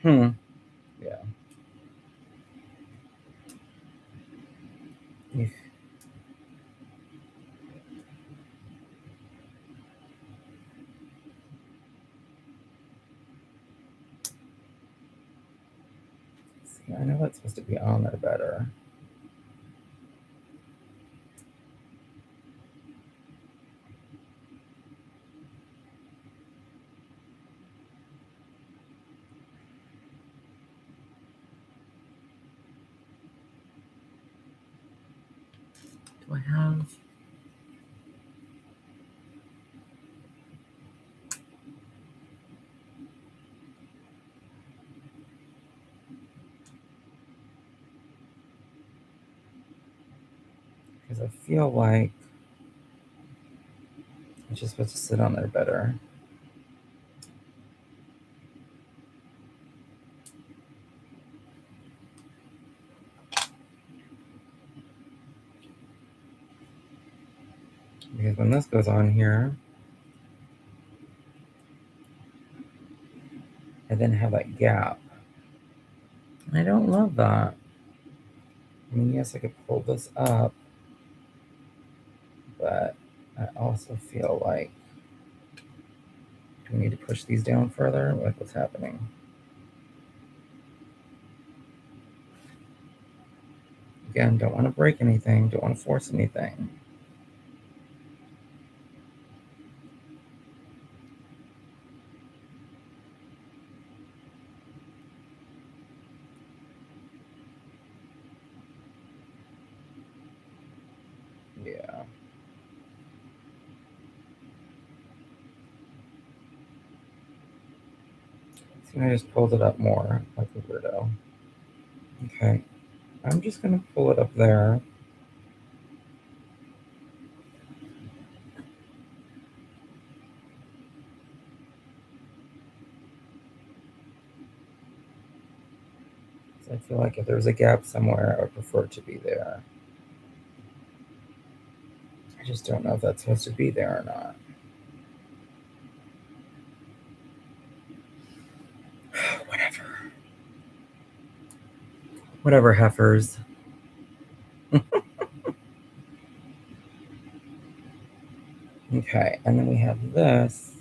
Yeah. If See, I know that's supposed to be on there better. Do I have? because I feel like it's just supposed to sit on there better. Because when this goes on here, I then have that gap. And I don't love that. I mean, yes, I could pull this up, but I also feel like, do we need to push these down further? Like, what's happening? Again, don't want to break anything, don't want to force anything. Yeah. See, I just pulled it up more, like a weirdo. Okay, I'm just gonna pull it up there. I feel like if there's a gap somewhere, I would prefer it to be there. I just don't know if that's supposed to be there or not. Whatever. Whatever, heifers. Okay, and then we have this.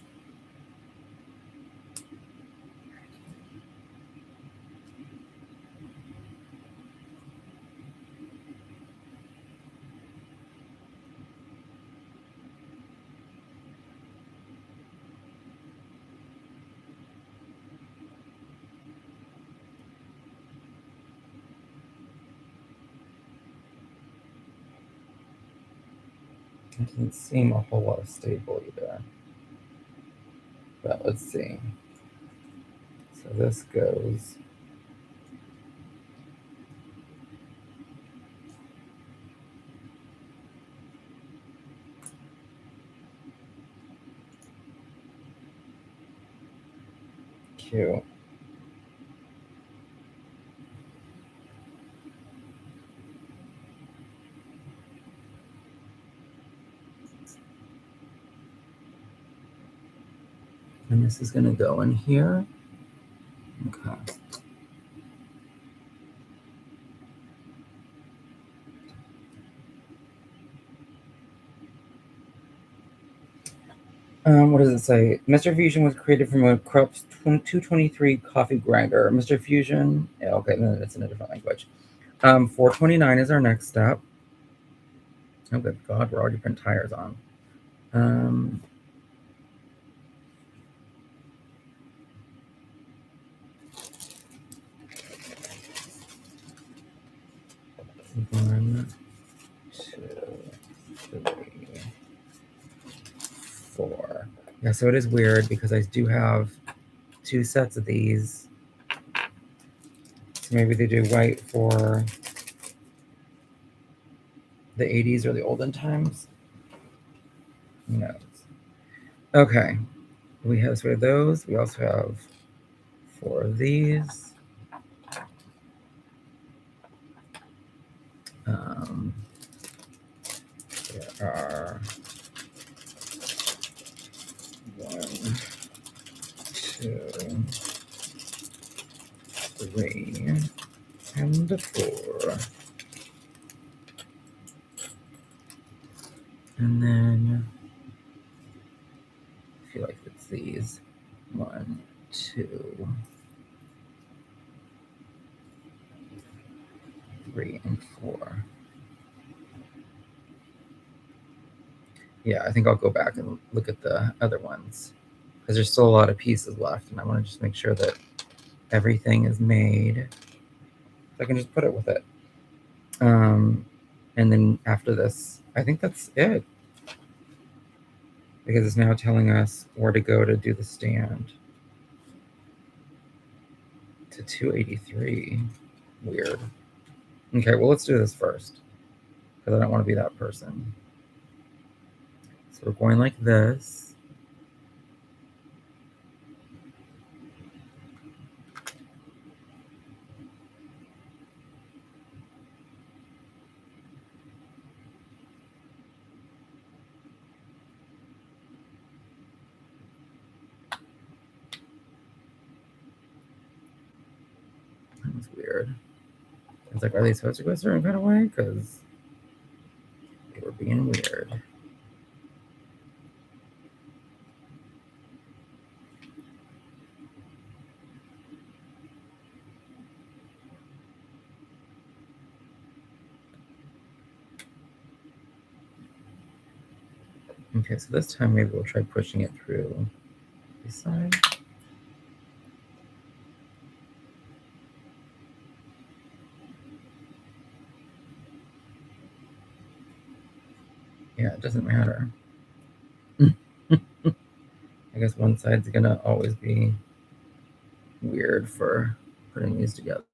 It doesn't seem a whole lot stable either. But let's see. So this goes. Cute. And this is gonna go in here. Okay. What does it say? Mr. Fusion was created from a Krupp's 223 coffee grinder. Mr. Fusion, yeah, okay, no, it's in a different language. 429 is our next step. Oh, good God, we're already putting tires on. One, two, three, four. Yeah, so it is weird because I do have two sets of these. So maybe they do white for the 80s or the olden times. Who knows? Okay. We have three of those. We also have four of these. There are one, two, three, and four. And then I feel like it's these. One, two, three, and four. Yeah, I think I'll go back and look at the other ones because there's still a lot of pieces left, and I want to just make sure that everything is made. So I can just put it with it. And then after this, I think that's it. Because it's now telling us where to go to do the stand. To 283. Weird. Okay, well, let's do this first. because I don't want to be that person. So we're going like this. That was weird. It's like, are they supposed to go a certain kind of way? Because they were being weird. Okay, so this time maybe we'll try pushing it through this side. Yeah, it doesn't matter. I guess one side's gonna always be weird for putting these together.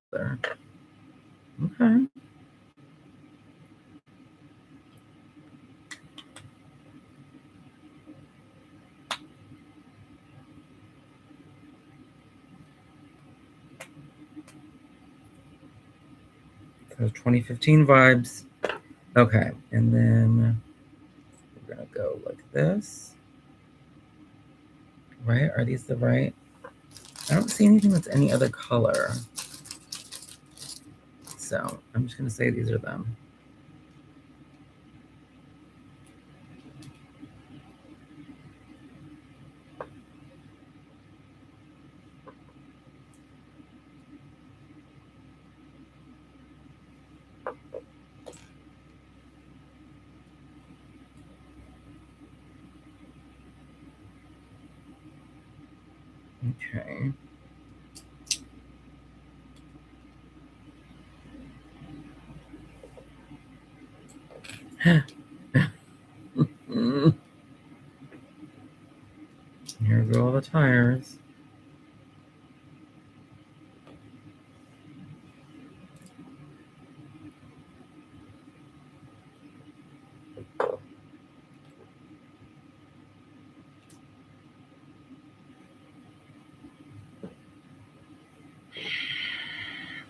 Okay. So 2015 vibes. Okay, and then we're gonna go like this. Right? Are these the right? I don't see anything that's any other color. So I'm just gonna say these are them. Okay. Here go all the tires.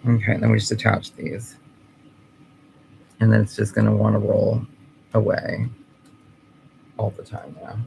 Okay, then we just attach these. And then it's just going to want to roll away all the time now.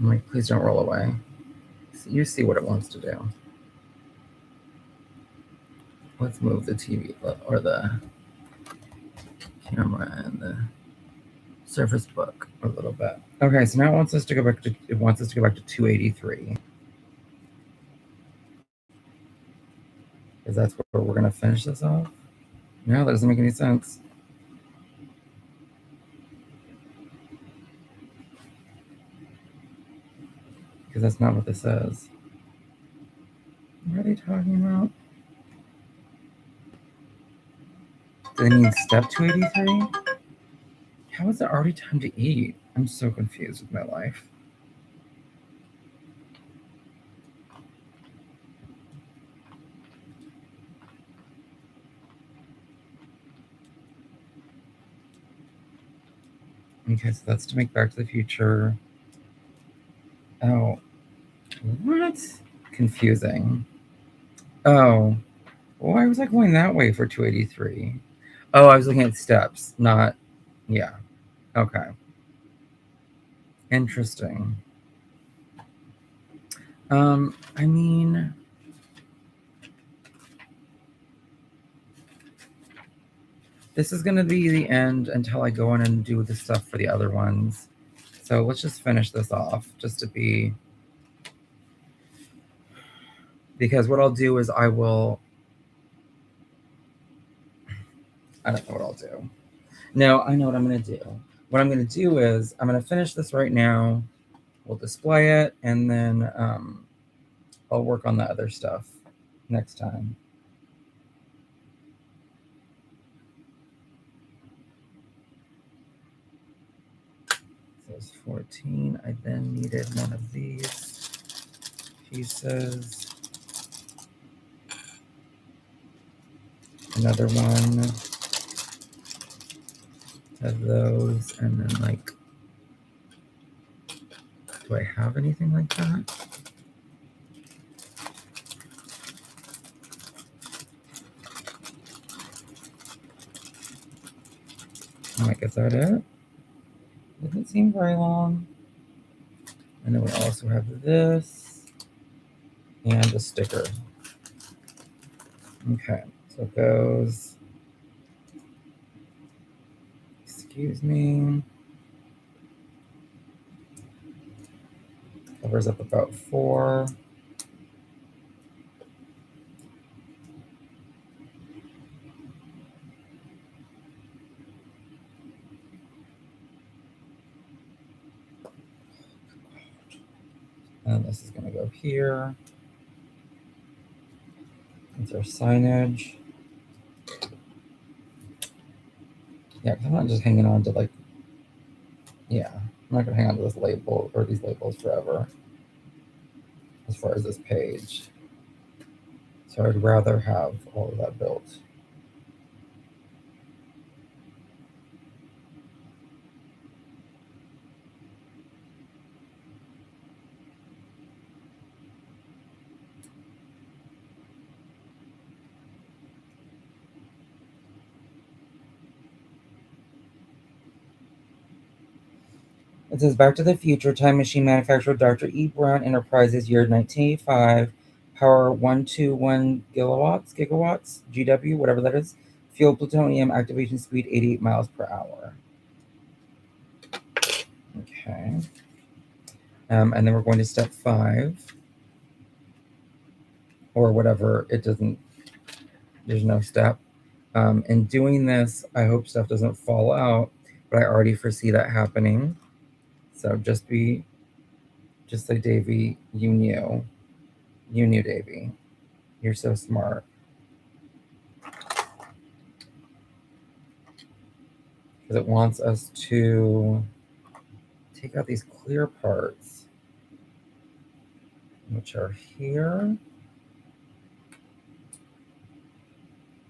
I'm like, please don't roll away. You see what it wants to do. Let's move the TV or the camera and the Surface Book a little bit. Okay, so now it wants us to go back to 283. Because that's where we're gonna finish this off. No, that doesn't make any sense. Because that's not what this says. What are they talking about? Do they mean step 283? How is it already time to eat? I'm so confused with my life. Okay, so that's to make Back to the Future. Oh, what? Confusing. Oh, why was I going that way for 283? Oh, I was looking at steps, not, yeah. Okay. Interesting. I mean, this is going to be the end until I go in and do the stuff for the other ones. So let's just finish this off just to be, because what I'll do is I don't know what I'll do. No, I know what I'm going to do. What I'm going to do is I'm going to finish this right now. We'll display it, and then I'll work on the other stuff next time. So it's 14. I then needed one of these pieces. Another one of those, and then like, do I have anything like that? I'm like, is that it? Doesn't seem very long. And then we also have this and a sticker. Okay, so it goes, excuse me, covers up about 4. And this is going to go here. It's our signage. Yeah, because I'm not just hanging on to like, yeah, I'm not going to hang on to this label or these labels forever as far as this page. So I'd rather have all of that built. It says Back to the Future time machine manufacturer Dr. E. Brown Enterprises, year 1985, power 121 gigawatts, GW, whatever that is, fuel plutonium, activation speed 88 miles per hour. Okay. And then we're going to step 5, or whatever, it doesn't, there's no step. In doing this, I hope stuff doesn't fall out, but I already foresee that happening. So just say, Davey, you knew, Davey. You're so smart. Because it wants us to take out these clear parts, which are here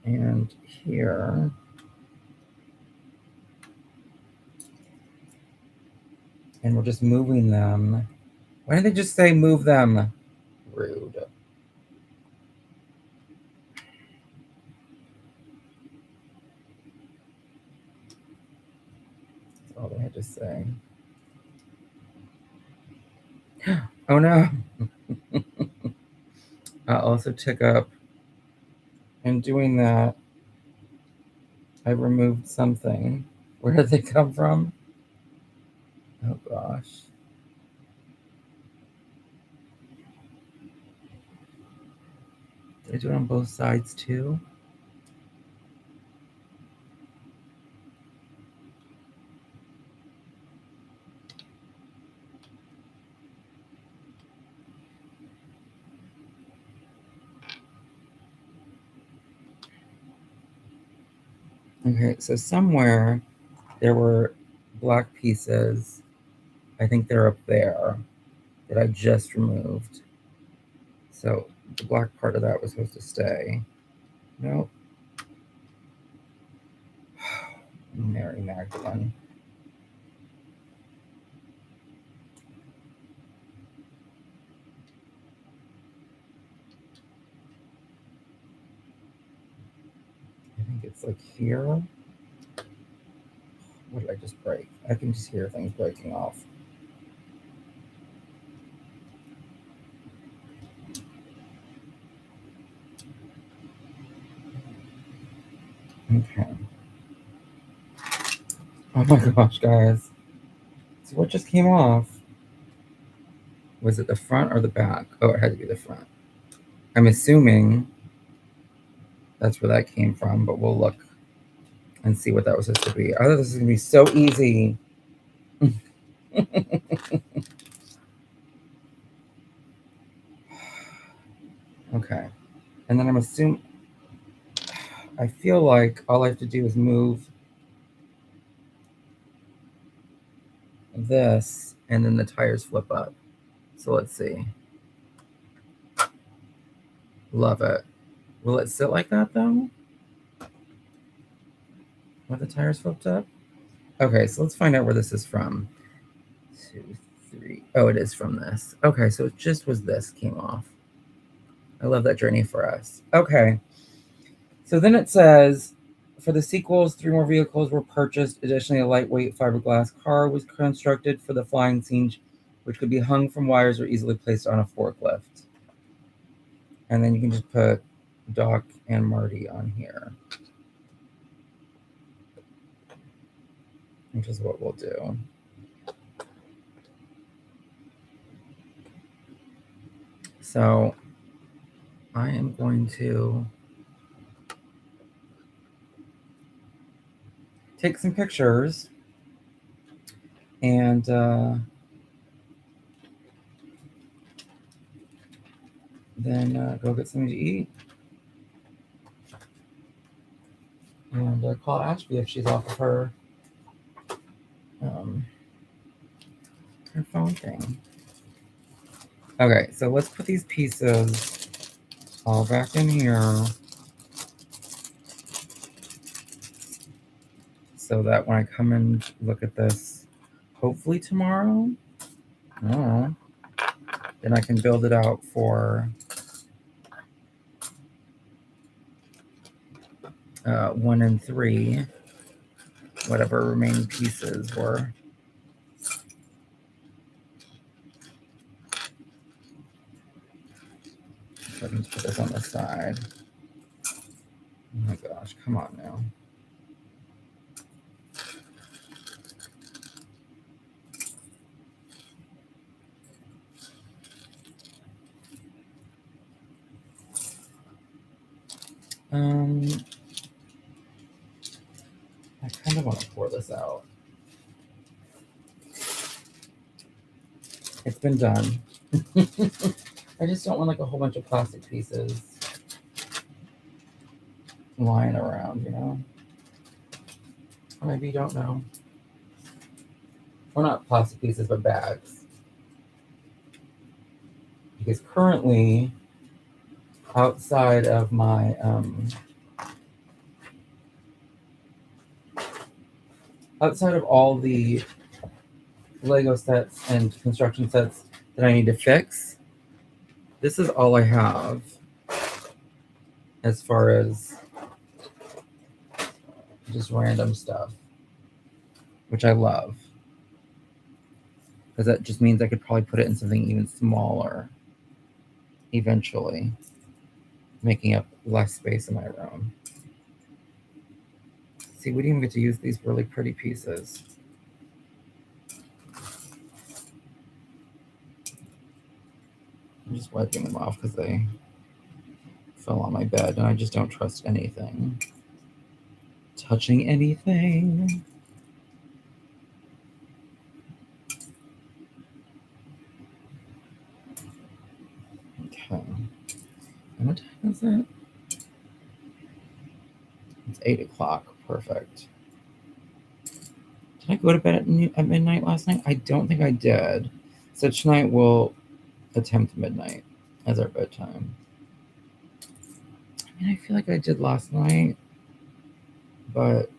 and here. And we're just moving them. Why didn't they just say move them? Rude. That's all they had to say. Oh no. I also took up, in doing that, I removed something. Where did they come from? Oh gosh. Did I do it on both sides too? Okay, so somewhere there were black pieces. I think they're up there that I just removed. So the black part of that was supposed to stay. Nope. Mary Magdalene. I think it's like here. What did I just break? I can just hear things breaking off. Okay. Oh my gosh, guys. So what just came off? Was it the front or the back? Oh, it had to be the front. I'm assuming that's where that came from, but we'll look. and see what that was supposed to be. I thought this was going to be so easy. Okay. And then I'm assuming, I feel like all I have to do is move this and then the tires flip up. So let's see. Love it. Will it sit like that though? With the tires flipped up? Okay, so let's find out where this is from. 2, 3. Oh, it is from this. Okay, so it just was this came off. I love that journey for us. Okay. So then it says, for the sequels, 3 more vehicles were purchased. Additionally, a lightweight fiberglass car was constructed for the flying scene, which could be hung from wires or easily placed on a forklift. And then you can just put Doc and Marty on here, which is what we'll do. So I am going to take some pictures and then go get something to eat and call Ashby if she's off of her her phone thing. Okay, so let's put these pieces all back in here so that when I come and look at this, hopefully tomorrow, then I can build it out for 1 and 3, whatever remaining pieces were. So I can put this on the side. Oh my gosh, come on now. I kind of want to pour this out. It's been done. I just don't want like a whole bunch of plastic pieces lying around, you know? Or maybe you don't know. Or not plastic pieces, but bags. Because currently, outside of my outside of all the Lego sets and construction sets that I need to fix, this is all I have as far as just random stuff, which I love. Because that just means I could probably put it in something even smaller eventually, making up less space in my room. See, we didn't even get to use these really pretty pieces. I'm just wiping them off because they fell on my bed and I just don't trust anything. Touching anything. Okay. And what time is it? It's 8 o'clock. Perfect. Did I go to bed at midnight last night? I don't think I did. So tonight we'll attempt midnight as our bedtime. I mean, I feel like I did last night, but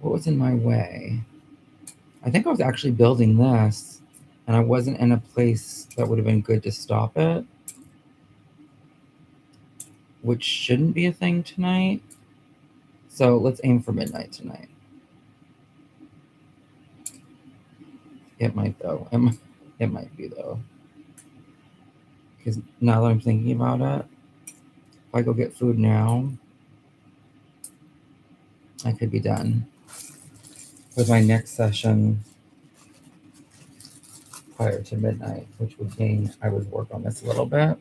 what was in my way? I think I was actually building this, and I wasn't in a place that would have been good to stop it, which shouldn't be a thing tonight. So let's aim for midnight tonight. It might, though. It might be, though. Because now that I'm thinking about it, if I go get food now, I could be done with my next session prior to midnight, which would mean I would work on this a little bit.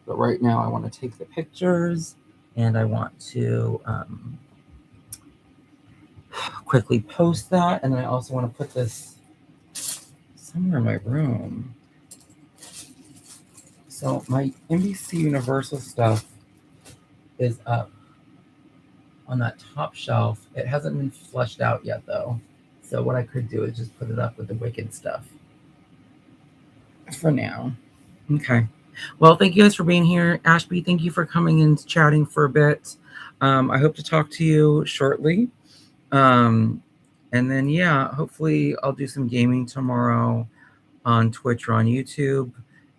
But right now I want to take the pictures and I want to quickly post that. And then I also want to put this somewhere in my room. So my NBC Universal stuff is up on that top shelf. It hasn't been fleshed out yet though. So what I could do is just put it up with the Wicked stuff for now. Okay. Well, thank you guys for being here. Ashby, thank you for coming and chatting for a bit. I hope to talk to you shortly. And then, yeah, hopefully I'll do some gaming tomorrow on Twitch or on YouTube,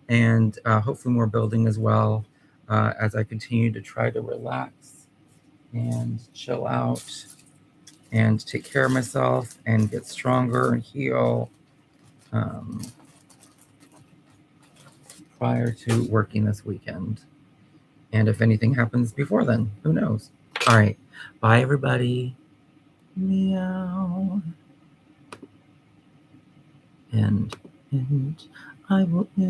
and hopefully more building as well as I continue to try to relax and chill out and take care of myself and get stronger and heal prior to working this weekend. And if anything happens before then, who knows? All right. Bye, everybody. Meow. And I will end.